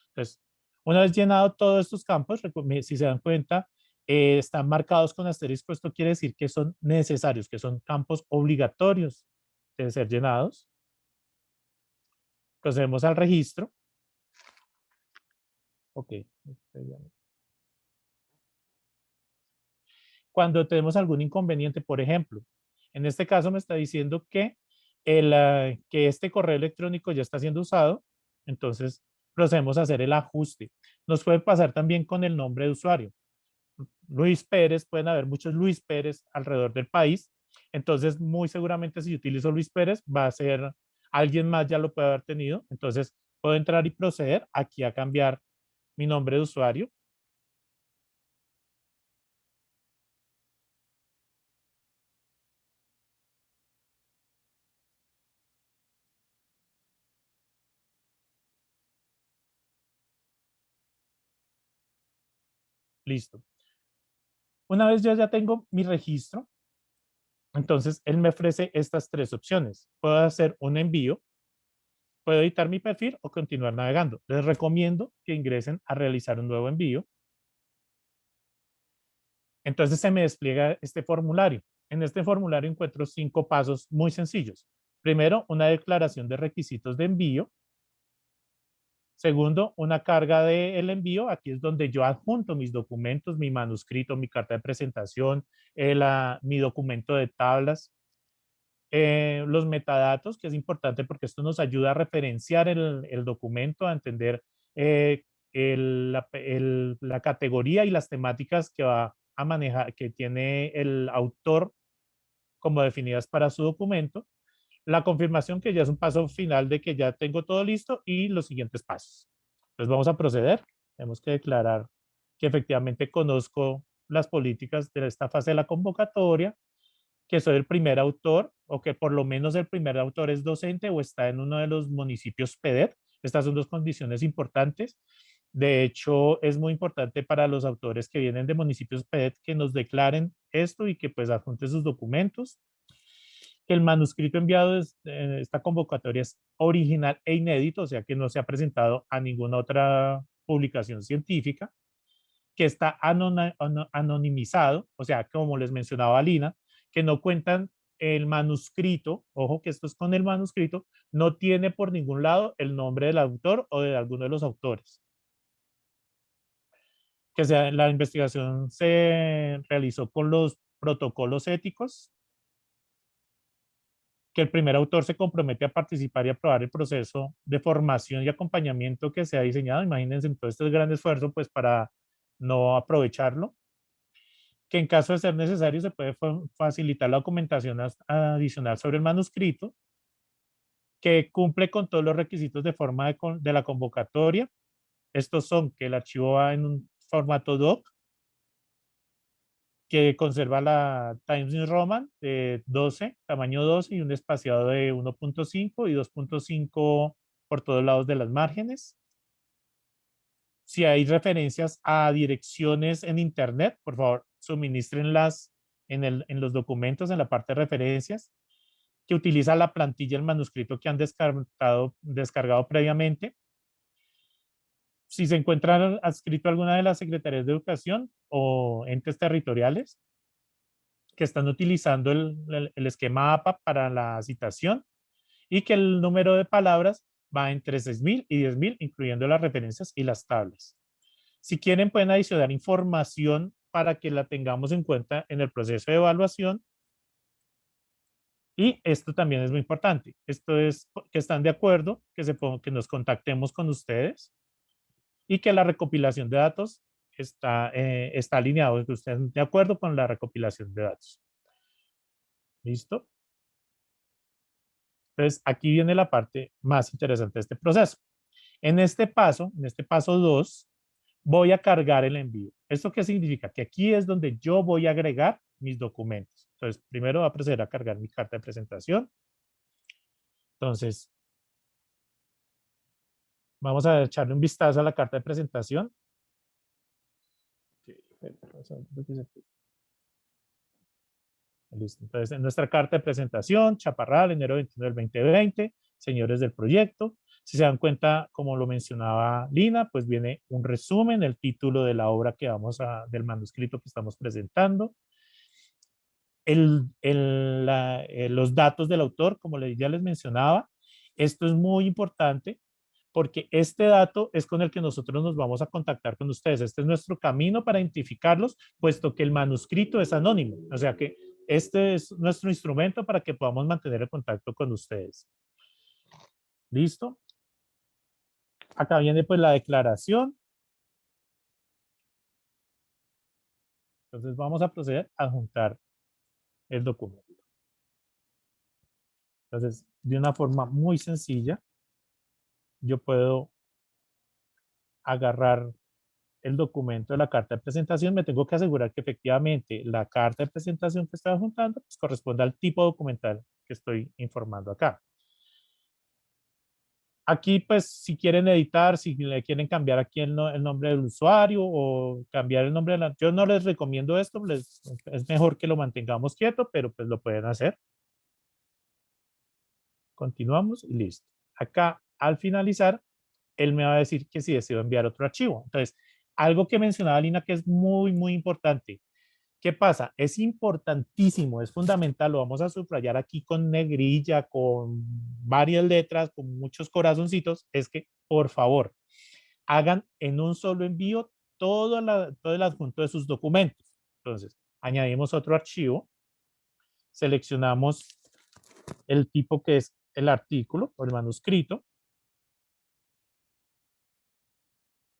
Entonces, una vez llenado todos estos campos, si se dan cuenta, están marcados con asterisco. Esto quiere decir que son necesarios, que son campos obligatorios de ser llenados. Procedemos al registro. Ok. Cuando tenemos algún inconveniente, por ejemplo, en este caso me está diciendo que, que este correo electrónico ya está siendo usado, entonces procedemos a hacer el ajuste. Nos puede pasar también con el nombre de usuario. Luis Pérez, pueden haber muchos Luis Pérez alrededor del país, entonces muy seguramente si yo utilizo Luis Pérez va a ser alguien más ya lo puede haber tenido, entonces puedo entrar y proceder aquí a cambiar mi nombre de usuario. Listo. Una vez yo ya tengo mi registro, entonces él me ofrece estas tres opciones. Puedo hacer un envío, puedo editar mi perfil o continuar navegando. Les recomiendo que ingresen a realizar un nuevo envío. Entonces se me despliega este formulario. En este formulario encuentro 5 pasos muy sencillos. Primero, una declaración de requisitos de envío. Segundo, una carga del envío. Aquí es donde yo adjunto mis documentos, mi manuscrito, mi carta de presentación, mi documento de tablas, los metadatos, que es importante porque esto nos ayuda a referenciar el documento, a entender la categoría y las temáticas que va a manejar, que tiene el autor como definidas para su documento. La confirmación, que ya es un paso final de que ya tengo todo listo, y los siguientes pasos. Entonces vamos a proceder. Tenemos que declarar que efectivamente conozco las políticas de esta fase de la convocatoria, que soy el primer autor o que por lo menos el primer autor es docente o está en uno de los municipios PEDET. Estas son dos condiciones importantes. De hecho, es muy importante para los autores que vienen de municipios PEDET que nos declaren esto y que pues adjunten sus documentos. El manuscrito enviado de esta convocatoria es original e inédito, o sea que no se ha presentado a ninguna otra publicación científica, que está anonimizado, o sea, como les mencionaba Lina, que no cuentan el manuscrito, ojo que esto es con el manuscrito, no tiene por ningún lado el nombre del autor o de alguno de los autores. Que la investigación se realizó con los protocolos éticos, que el primer autor se compromete a participar y aprobar el proceso de formación y acompañamiento que se ha diseñado. Imagínense todo este gran esfuerzo pues para no aprovecharlo. Que en caso de ser necesario se puede facilitar la documentación adicional sobre el manuscrito, que cumple con todos los requisitos de forma de la convocatoria. Estos son que el archivo va en un formato doc, que conserva la Times New Roman de 12, tamaño 12 y un espaciado de 1.5 y 2.5 por todos lados de las márgenes. Si hay referencias a direcciones en Internet, por favor, suministrenlas en los documentos, en la parte de referencias. que utiliza la plantilla, el manuscrito que han descargado previamente. Si se encuentra adscrito a alguna de las secretarías de educación o entes territoriales que están utilizando el esquema APA para la citación, y que el número de palabras va entre 6.000 y 10.000, incluyendo las referencias y las tablas. Si quieren, pueden adicionar información para que la tengamos en cuenta en el proceso de evaluación. Y esto también es muy importante. Esto es que están de acuerdo, que nos contactemos con ustedes y que la recopilación de datos está alineado, que ustedes estén de acuerdo con la recopilación de datos. ¿Listo? Entonces, aquí viene la parte más interesante de este proceso. En este paso 2, voy a cargar el envío. ¿Esto qué significa? Que aquí es donde yo voy a agregar mis documentos. Entonces, primero voy a proceder a cargar mi carta de presentación. Entonces, vamos a echarle un vistazo a la carta de presentación. Listo. Entonces, en nuestra carta de presentación, Chaparral, enero 21 del 2020, señores del proyecto. Si se dan cuenta, como lo mencionaba Lina, pues viene un resumen, el título de la obra del manuscrito que estamos presentando. Los datos del autor, como ya les mencionaba. Esto es muy importante porque este dato es con el que nosotros nos vamos a contactar con ustedes. Este es nuestro camino para identificarlos, puesto que el manuscrito es anónimo. O sea que este es nuestro instrumento para que podamos mantener el contacto con ustedes. ¿Listo? Acá viene pues la declaración. Entonces vamos a proceder a adjuntar el documento. Entonces, de una forma muy sencilla, yo puedo agarrar el documento de la carta de presentación. Me tengo que asegurar que efectivamente la carta de presentación que estoy adjuntando pues, corresponde al tipo documental que estoy informando acá. Aquí, pues, si quieren editar, si le quieren cambiar aquí el nombre del usuario o cambiar el nombre de yo no les recomiendo esto, es mejor que lo mantengamos quieto, pero pues lo pueden hacer. Continuamos y listo. Acá, al finalizar, él me va a decir que si deseo enviar otro archivo. Entonces, algo que mencionaba Lina que es muy, muy importante. ¿Qué pasa? Es importantísimo, es fundamental, lo vamos a subrayar aquí con negrilla, con varias letras, con muchos corazoncitos, es que, por favor, hagan en un solo envío todo el adjunto de sus documentos. Entonces, añadimos otro archivo, seleccionamos el tipo que es el artículo o el manuscrito.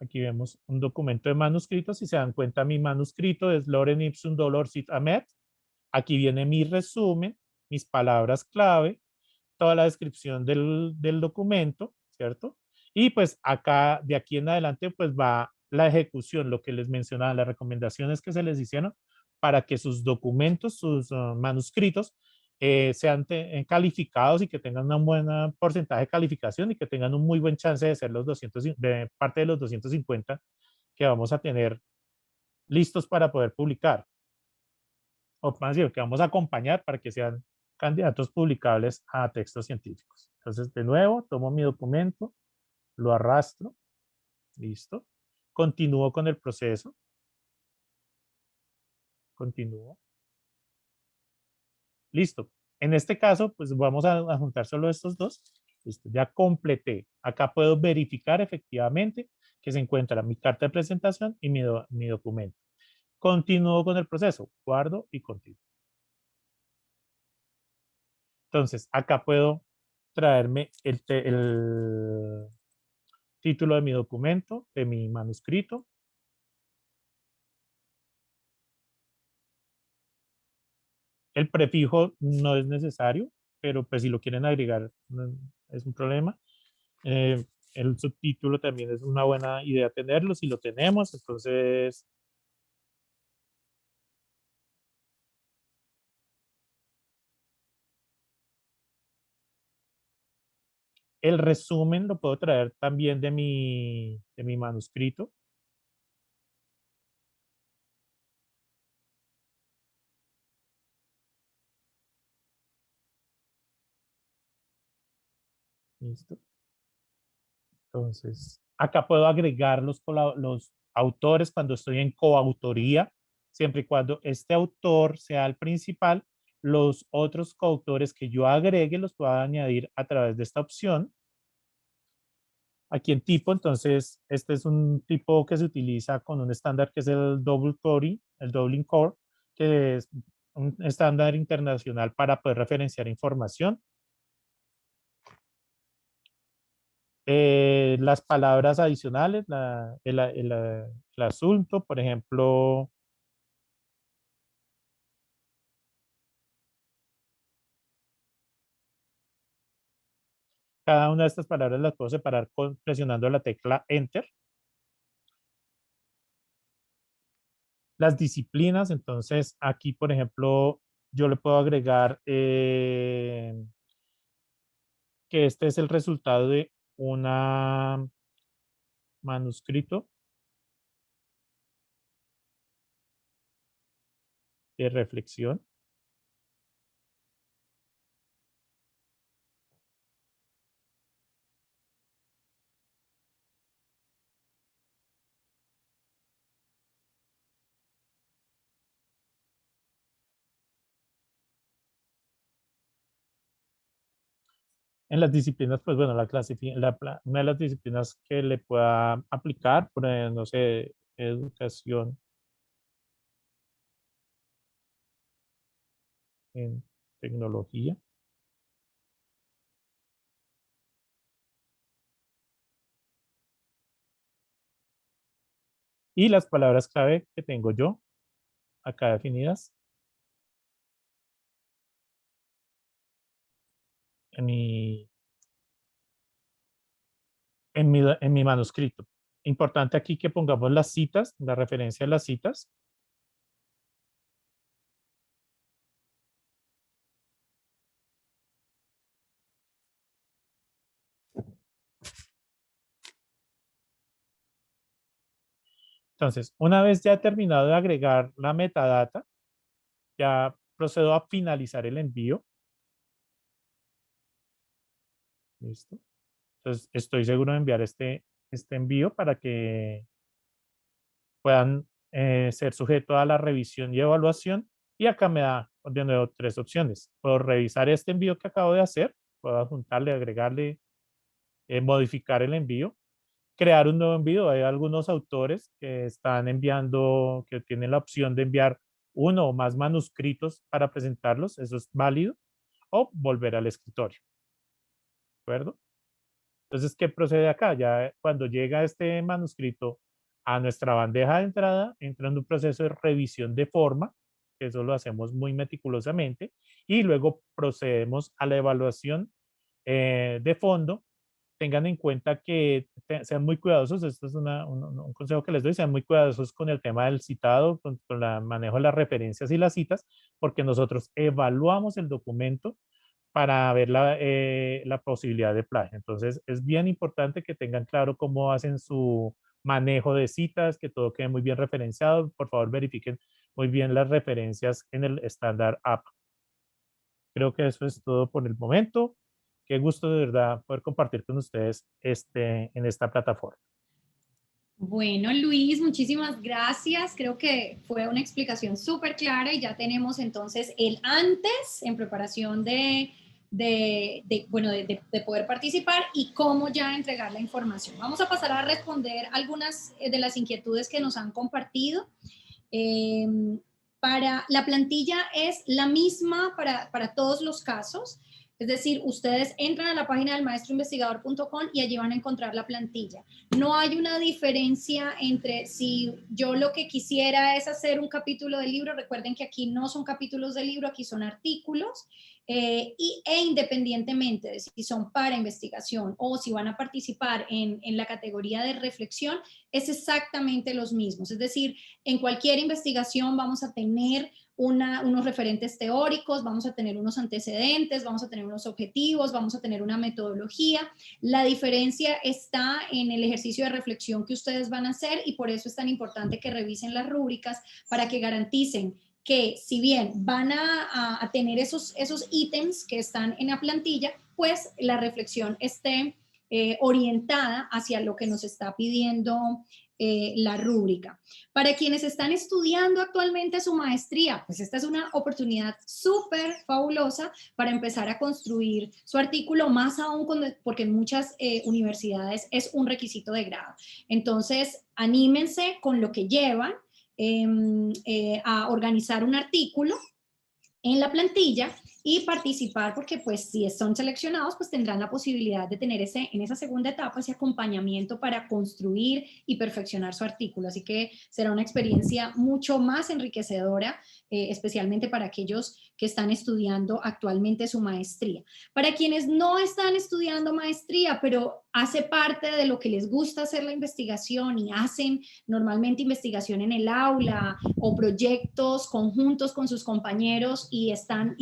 Aquí vemos un documento de manuscrito. Si se dan cuenta, mi manuscrito es Lorem Ipsum Dolor Sit Amet. Aquí viene mi resumen, mis palabras clave, toda la descripción del documento, ¿cierto? Y pues acá, de aquí en adelante, pues va la ejecución, lo que les mencionaba, las recomendaciones que se les hicieron para que sus documentos, sus manuscritos, sean calificados y que tengan un buen porcentaje de calificación y que tengan un muy buen chance de ser de parte de los 250 que vamos a tener listos para poder publicar. O más bien, que vamos a acompañar para que sean candidatos publicables a textos científicos. Entonces, de nuevo, tomo mi documento, lo arrastro, listo. Continúo con el proceso. Continúo. Listo. En este caso, pues vamos a juntar solo estos dos. Listo, ya completé. Acá puedo verificar efectivamente que se encuentra mi carta de presentación y mi documento. Continúo con el proceso. Guardo y continúo. Entonces, acá puedo traerme el título de mi documento, de mi manuscrito. El prefijo no es necesario, pero pues si lo quieren agregar no es un problema. El subtítulo también es una buena idea tenerlo, si lo tenemos, entonces el resumen lo puedo traer también de mi manuscrito. ¿Listo? Entonces, acá puedo agregar los autores cuando estoy en coautoría, siempre y cuando este autor sea el principal. Los otros coautores que yo agregue los puedo añadir a través de esta opción. Aquí en tipo, entonces, este es un tipo que se utiliza con un estándar que es el Double Core, el Dublin Core, que es un estándar internacional para poder referenciar información. Las palabras adicionales, el asunto, por ejemplo, cada una de estas palabras las puedo separar presionando la tecla Enter. Las disciplinas, entonces aquí, por ejemplo, yo le puedo agregar que este es el resultado de un manuscrito de reflexión. En las disciplinas, pues bueno, una de las disciplinas que le pueda aplicar, por ejemplo, no sé, educación en tecnología. Y las palabras clave que tengo yo acá definidas en mi manuscrito. Importante aquí que pongamos las citas, la referencia a las citas. Entonces, una vez ya he terminado de agregar la metadata, ya procedo a finalizar el envío. ¿Listo? Entonces, estoy seguro de enviar este envío para que puedan ser sujetos a la revisión y evaluación. Y acá me da de nuevo 3 opciones. Puedo revisar este envío que acabo de hacer, puedo adjuntarle, agregarle, modificar el envío, crear un nuevo envío. Hay algunos autores que están enviando, que tienen la opción de enviar uno o más manuscritos para presentarlos, eso es válido, o volver al escritorio. ¿De acuerdo? Entonces, ¿qué procede acá? Ya cuando llega este manuscrito a nuestra bandeja de entrada, entra en un proceso de revisión de forma, que eso lo hacemos muy meticulosamente, y luego procedemos a la evaluación de fondo. Tengan en cuenta que sean muy cuidadosos, esto es un consejo que les doy, sean muy cuidadosos con el tema del citado, con el manejo de las referencias y las citas, porque nosotros evaluamos el documento para ver la posibilidad de plagio. Entonces, es bien importante que tengan claro cómo hacen su manejo de citas, que todo quede muy bien referenciado. Por favor, verifiquen muy bien las referencias en el estándar app. Creo que eso es todo por el momento. Qué gusto de verdad poder compartir con ustedes en esta plataforma. Bueno, Luis, muchísimas gracias. Creo que fue una explicación súper clara y ya tenemos entonces el antes en preparación de poder participar y cómo ya entregar la información. Vamos a pasar a responder algunas de las inquietudes que nos han compartido. Para la plantilla es la misma para todos los casos. Es decir, ustedes entran a la página del maestroinvestigador.com y allí van a encontrar la plantilla. No hay una diferencia entre si yo lo que quisiera es hacer un capítulo del libro, recuerden que aquí no son capítulos del libro, aquí son artículos, e independientemente de si son para investigación o si van a participar en la categoría de reflexión, es exactamente los mismos. Es decir, en cualquier investigación vamos a tener unos referentes teóricos, vamos a tener unos antecedentes, vamos a tener unos objetivos, vamos a tener una metodología. La diferencia está en el ejercicio de reflexión que ustedes van a hacer y por eso es tan importante que revisen las rúbricas para que garanticen que si bien van a tener esos ítems que están en la plantilla, pues la reflexión esté orientada hacia lo que nos está pidiendo la rúbrica. Para quienes están estudiando actualmente su maestría, pues esta es una oportunidad súper fabulosa para empezar a construir su artículo, más aún porque en muchas universidades es un requisito de grado. Entonces, anímense con lo que llevan a organizar un artículo en la plantilla y participar, porque pues si son seleccionados, pues tendrán la posibilidad de tener en esa segunda etapa ese acompañamiento para construir y perfeccionar su artículo. Así que será una experiencia mucho más enriquecedora, especialmente para aquellos que están estudiando actualmente su maestría. Para quienes no están estudiando maestría, pero hace parte de lo que les gusta hacer la investigación y hacen normalmente investigación en el aula o proyectos conjuntos con sus compañeros y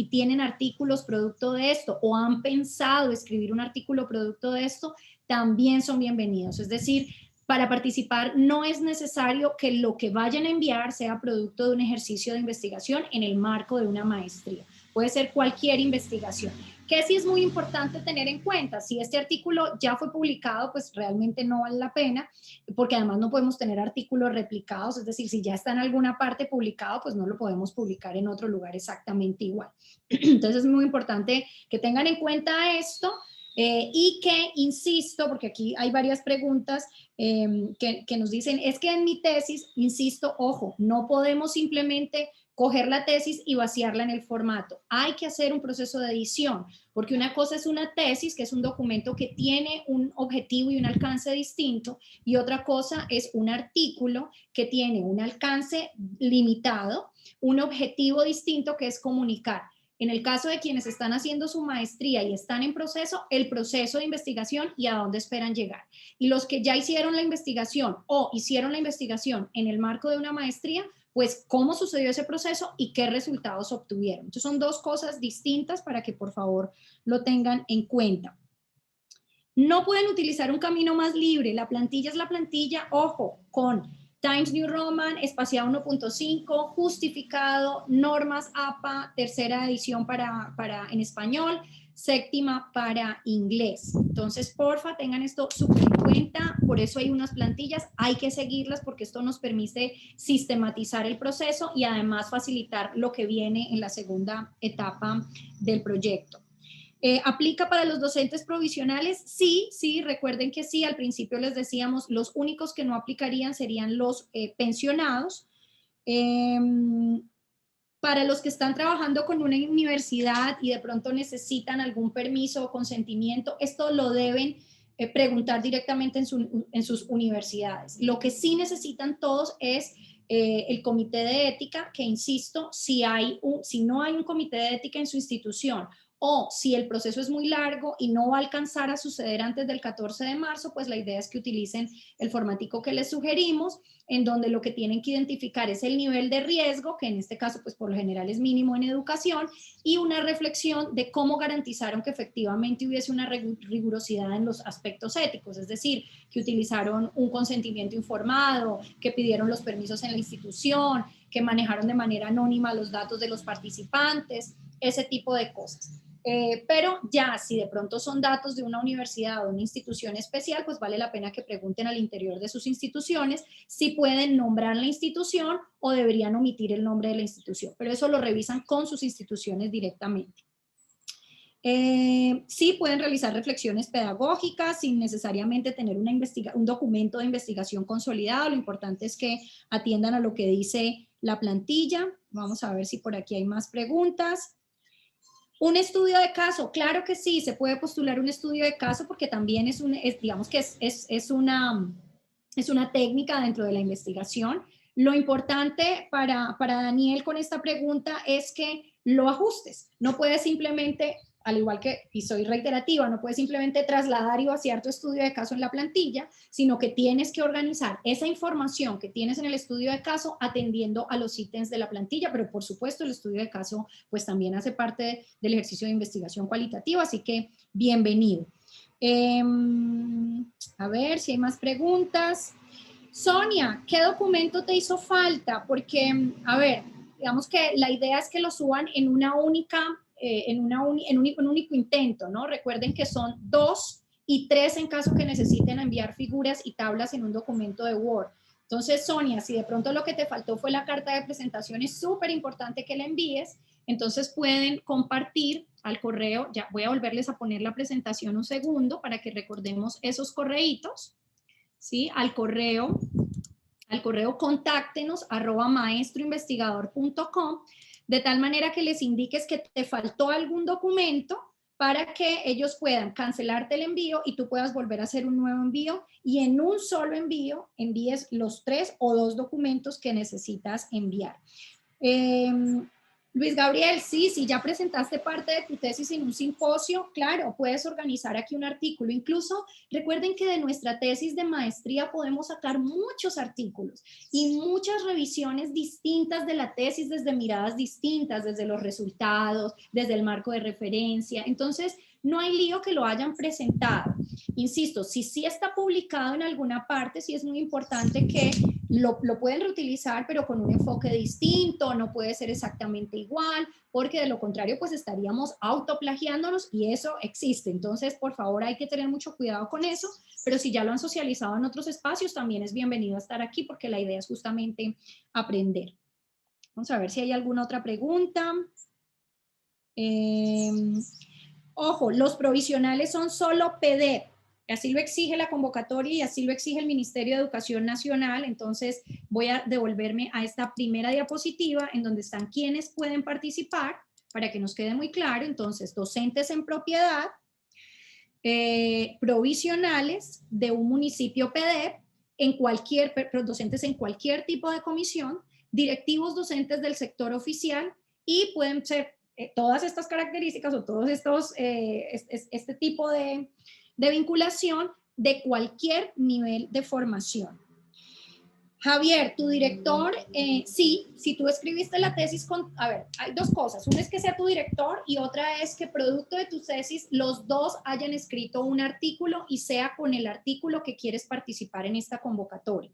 tienen artículos producto de esto o han pensado escribir un artículo producto de esto, también son bienvenidos. Es decir, para participar no es necesario que lo que vayan a enviar sea producto de un ejercicio de investigación en el marco de una maestría. Puede ser cualquier investigación. Que sí es muy importante tener en cuenta, si este artículo ya fue publicado, pues realmente no vale la pena, porque además no podemos tener artículos replicados, es decir, si ya está en alguna parte publicado, pues no lo podemos publicar en otro lugar exactamente igual. Entonces es muy importante que tengan en cuenta esto y que, insisto, porque aquí hay varias preguntas que nos dicen, es que en mi tesis, insisto, ojo, no podemos simplemente coger la tesis y vaciarla en el formato. Hay que hacer un proceso de edición, porque una cosa es una tesis, que es un documento que tiene un objetivo y un alcance distinto, y otra cosa es un artículo que tiene un alcance limitado, un objetivo distinto que es comunicar. En el caso de quienes están haciendo su maestría y están en proceso, el proceso de investigación y a dónde esperan llegar. Y los que ya hicieron la investigación o hicieron la investigación en el marco de una maestría, pues cómo sucedió ese proceso y qué resultados obtuvieron. Entonces son dos cosas distintas para que por favor lo tengan en cuenta. No pueden utilizar un camino más libre. La plantilla es la plantilla, ojo, con Times New Roman, espaciado 1.5, justificado, normas APA, tercera edición en español, séptima para inglés. Entonces, porfa, tengan esto súper en cuenta. Por eso hay unas plantillas, hay que seguirlas porque esto nos permite sistematizar el proceso y además facilitar lo que viene en la segunda etapa del proyecto. ¿Aplica para los docentes provisionales? Sí, recuerden que sí, al principio les decíamos, los únicos que no aplicarían serían los pensionados. Para los que están trabajando con una universidad y de pronto necesitan algún permiso o consentimiento, esto lo deben preguntar directamente en sus universidades. Lo que sí necesitan todos es el comité de ética, que insisto, si no hay un comité de ética en su institución o si el proceso es muy largo y no va a alcanzar a suceder antes del 14 de marzo, pues la idea es que utilicen el formatico que les sugerimos, en donde lo que tienen que identificar es el nivel de riesgo, que en este caso pues por lo general es mínimo en educación, y una reflexión de cómo garantizaron que efectivamente hubiese una rigurosidad en los aspectos éticos, es decir, que utilizaron un consentimiento informado, que pidieron los permisos en la institución, que manejaron de manera anónima los datos de los participantes, ese tipo de cosas. Pero ya si de pronto son datos de una universidad o una institución especial, pues vale la pena que pregunten al interior de sus instituciones si pueden nombrar la institución o deberían omitir el nombre de la institución, pero eso lo revisan con sus instituciones directamente. Sí pueden realizar reflexiones pedagógicas sin necesariamente tener un documento de investigación consolidado. Lo importante es que atiendan a lo que dice la plantilla. Vamos a ver si por aquí hay más preguntas. Un estudio de caso, claro que sí, se puede postular un estudio de caso porque también digamos que es una técnica dentro de la investigación. Lo importante para Daniel con esta pregunta es que lo ajustes. No puedes simplemente, al igual que, y soy reiterativa, no puedes simplemente trasladar y vaciar tu estudio de caso en la plantilla, sino que tienes que organizar esa información que tienes en el estudio de caso atendiendo a los ítems de la plantilla, pero por supuesto el estudio de caso pues también hace parte del ejercicio de investigación cualitativa, así que bienvenido. A ver si hay más preguntas. Sonia, ¿qué documento te hizo falta? Porque, a ver, digamos que la idea es que lo suban en una única, en un único intento, ¿no? Recuerden que son 2 y 3 en caso que necesiten enviar figuras y tablas en un documento de Word. Entonces, Sonia, si de pronto lo que te faltó fue la carta de presentación, es súper importante que la envíes. Entonces pueden compartir al correo, ya voy a volverles a poner la presentación un segundo para que recordemos esos correitos, ¿sí? Al correo contáctenos @maestroinvestigador.com, de tal manera que les indiques que te faltó algún documento para que ellos puedan cancelarte el envío y tú puedas volver a hacer un nuevo envío y en un solo envío envíes los 3 o 2 documentos que necesitas enviar. Luis Gabriel, sí, si ya presentaste parte de tu tesis en un simposio, claro, puedes organizar aquí un artículo. Incluso recuerden que de nuestra tesis de maestría podemos sacar muchos artículos y muchas revisiones distintas de la tesis desde miradas distintas, desde los resultados, desde el marco de referencia. Entonces, no hay lío que lo hayan presentado. Insisto, si sí está publicado en alguna parte, sí es muy importante que lo pueden reutilizar, pero con un enfoque distinto, no puede ser exactamente igual, porque de lo contrario, pues estaríamos autoplagiándonos y eso existe. Entonces, por favor, hay que tener mucho cuidado con eso, pero si ya lo han socializado en otros espacios, también es bienvenido a estar aquí, porque la idea es justamente aprender. Vamos a ver si hay alguna otra pregunta. Ojo, los provisionales son solo PDF. Así lo exige la convocatoria y así lo exige el Ministerio de Educación Nacional. Entonces voy a devolverme a esta primera diapositiva en donde están quienes pueden participar para que nos quede muy claro. Entonces, docentes en propiedad, provisionales de un municipio PDF, docentes en cualquier tipo de comisión, directivos docentes del sector oficial y pueden ser todas estas características o todos estos, este tipo de vinculación de cualquier nivel de formación. Javier, tu director, sí, si tú escribiste la tesis a ver, hay dos cosas. Una es que sea tu director y otra es que producto de tu tesis los dos hayan escrito un artículo y sea con el artículo que quieres participar en esta convocatoria.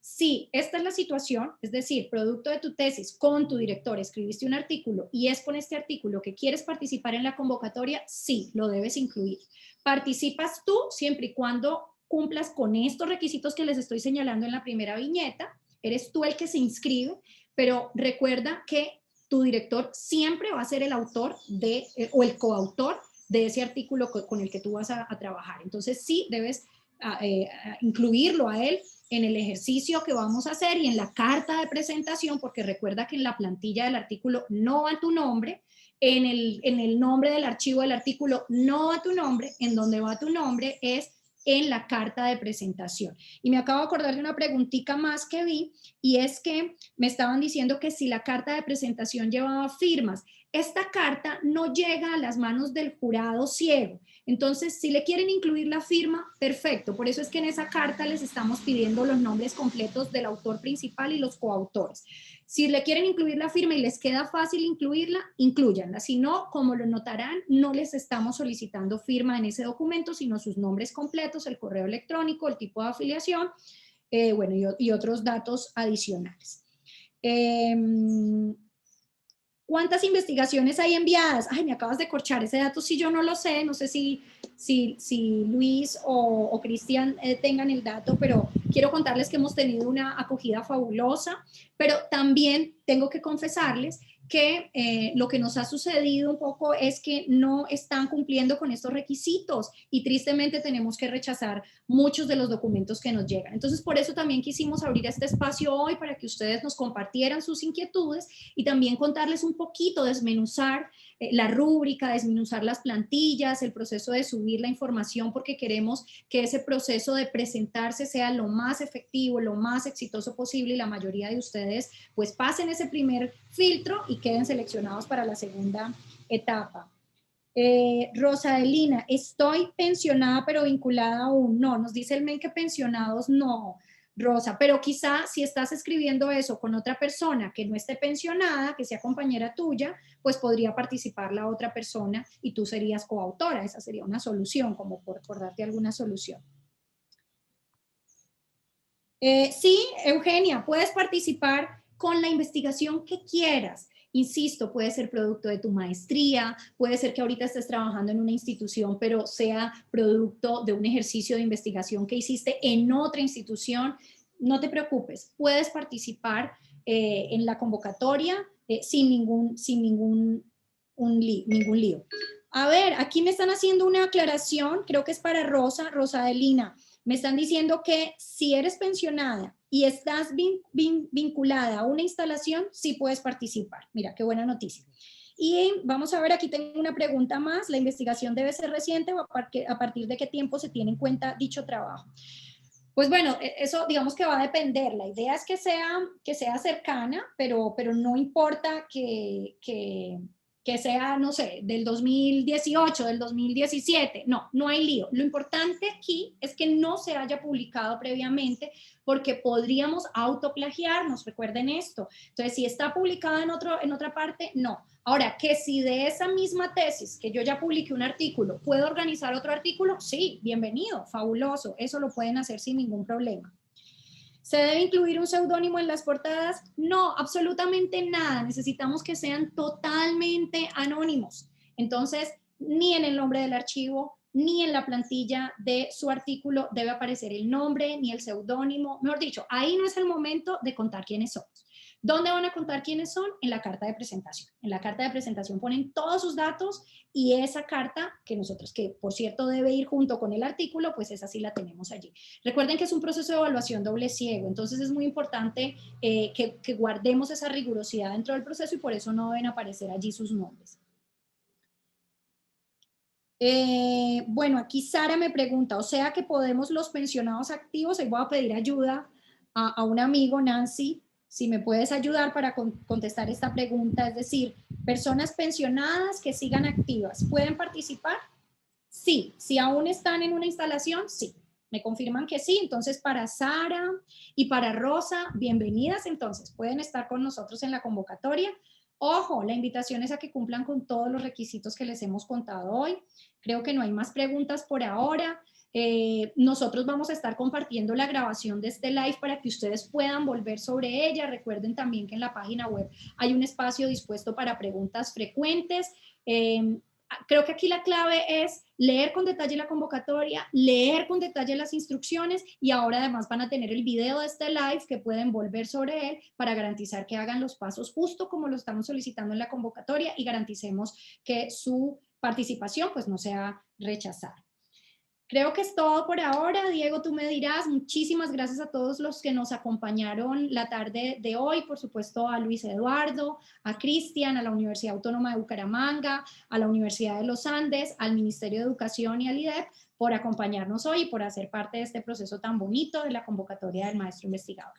Si esta es la situación, es decir, producto de tu tesis con tu director escribiste un artículo y es con este artículo que quieres participar en la convocatoria, sí, lo debes incluir. Participas tú siempre y cuando cumplas con estos requisitos que les estoy señalando en la primera viñeta, eres tú el que se inscribe, pero recuerda que tu director siempre va a ser el autor o el coautor de ese artículo con el que tú vas a trabajar. Entonces sí debes incluirlo a él en el ejercicio que vamos a hacer y en la carta de presentación, porque recuerda que en la plantilla del artículo no va tu nombre, en el nombre del archivo del artículo no va tu nombre, en donde va tu nombre es en la carta de presentación. Y me acabo de acordar de una preguntita más que vi, y es que me estaban diciendo que si la carta de presentación llevaba firmas. Esta carta no llega a las manos del jurado ciego. Entonces, si le quieren incluir la firma, perfecto. Por eso es que en esa carta les estamos pidiendo los nombres completos del autor principal y los coautores. Si le quieren incluir la firma y les queda fácil incluirla, inclúyanla. Si no, como lo notarán, no les estamos solicitando firma en ese documento, sino sus nombres completos, el correo electrónico, el tipo de afiliación, bueno, y otros datos adicionales. ¿Cuántas investigaciones hay enviadas? Ay, me acabas de corchar ese dato, si yo no lo sé, no sé si Luis o Cristian tengan el dato, pero quiero contarles que hemos tenido una acogida fabulosa, pero también tengo que confesarles que lo que nos ha sucedido un poco es que no están cumpliendo con estos requisitos y tristemente tenemos que rechazar muchos de los documentos que nos llegan. Entonces, por eso también quisimos abrir este espacio hoy para que ustedes nos compartieran sus inquietudes y también contarles un poquito, desmenuzar la rúbrica, desmenuzar las plantillas, el proceso de subir la información, porque queremos que ese proceso de presentarse sea lo más efectivo, lo más exitoso posible y la mayoría de ustedes pues pasen ese primer filtro y queden seleccionados para la segunda etapa. Rosa Adelina, estoy pensionada pero vinculada aún. No, nos dice el mail que pensionados no, Rosa, pero quizá si estás escribiendo eso con otra persona que no esté pensionada, que sea compañera tuya, pues podría participar la otra persona y tú serías coautora. Esa sería una solución, como por darte alguna solución. Sí, Eugenia, puedes participar con la investigación que quieras. Insisto, puede ser producto de tu maestría, puede ser que ahorita estés trabajando en una institución, pero sea producto de un ejercicio de investigación que hiciste en otra institución. No te preocupes, puedes participar en la convocatoria sin ningún lío. A ver, aquí me están haciendo una aclaración, creo que es para Rosa Adelina. Me están diciendo que si eres pensionada y estás vinculada a una instalación, sí puedes participar. Mira, qué buena noticia. Y vamos a ver, aquí tengo una pregunta más. ¿La investigación debe ser reciente o a partir de qué tiempo se tiene en cuenta dicho trabajo? Pues bueno, eso digamos que va a depender. La idea es que sea cercana, pero no importa que sea, no sé, del 2018, del 2017. No hay lío. Lo importante aquí es que no se haya publicado previamente porque podríamos autoplagiarnos, recuerden esto. Entonces, si está publicada en otra parte, no. Ahora, que si de esa misma tesis, que yo ya publiqué un artículo, ¿puedo organizar otro artículo? Sí, bienvenido, fabuloso. Eso lo pueden hacer sin ningún problema. ¿Se debe incluir un seudónimo en las portadas? No, absolutamente nada. Necesitamos que sean totalmente anónimos. Entonces, ni en el nombre del archivo, ni en la plantilla de su artículo debe aparecer el nombre, ni el seudónimo. Mejor dicho, ahí no es el momento de contar quiénes somos. ¿Dónde van a contar quiénes son? En la carta de presentación. En la carta de presentación ponen todos sus datos y esa carta que por cierto debe ir junto con el artículo, pues esa sí la tenemos allí. Recuerden que es un proceso de evaluación doble ciego, entonces es muy importante que guardemos esa rigurosidad dentro del proceso y por eso no deben aparecer allí sus nombres. Bueno, aquí Sara me pregunta, o sea que podemos los pensionados activos, ahí voy a pedir ayuda a un amigo, Nancy, si me puedes ayudar para contestar esta pregunta, es decir, personas pensionadas que sigan activas, ¿pueden participar? Sí, si aún están en una instalación, sí. Me confirman que sí, entonces para Sara y para Rosa, bienvenidas entonces, pueden estar con nosotros en la convocatoria. Ojo, la invitación es a que cumplan con todos los requisitos que les hemos contado hoy. Creo que no hay más preguntas por ahora. Nosotros vamos a estar compartiendo la grabación de este live para que ustedes puedan volver sobre ella. Recuerden también que en la página web hay un espacio dispuesto para preguntas frecuentes. Creo que aquí la clave es leer con detalle la convocatoria, leer con detalle las instrucciones y ahora además van a tener el video de este live que pueden volver sobre él para garantizar que hagan los pasos justo como lo estamos solicitando en la convocatoria y garanticemos que su participación pues no sea rechazada. Creo que es todo por ahora. Diego, tú me dirás. Muchísimas gracias a todos los que nos acompañaron la tarde de hoy. Por supuesto, a Luis Eduardo, a Cristian, a la Universidad Autónoma de Bucaramanga, a la Universidad de los Andes, al Ministerio de Educación y al IDEP por acompañarnos hoy y por hacer parte de este proceso tan bonito de la convocatoria del maestro investigador.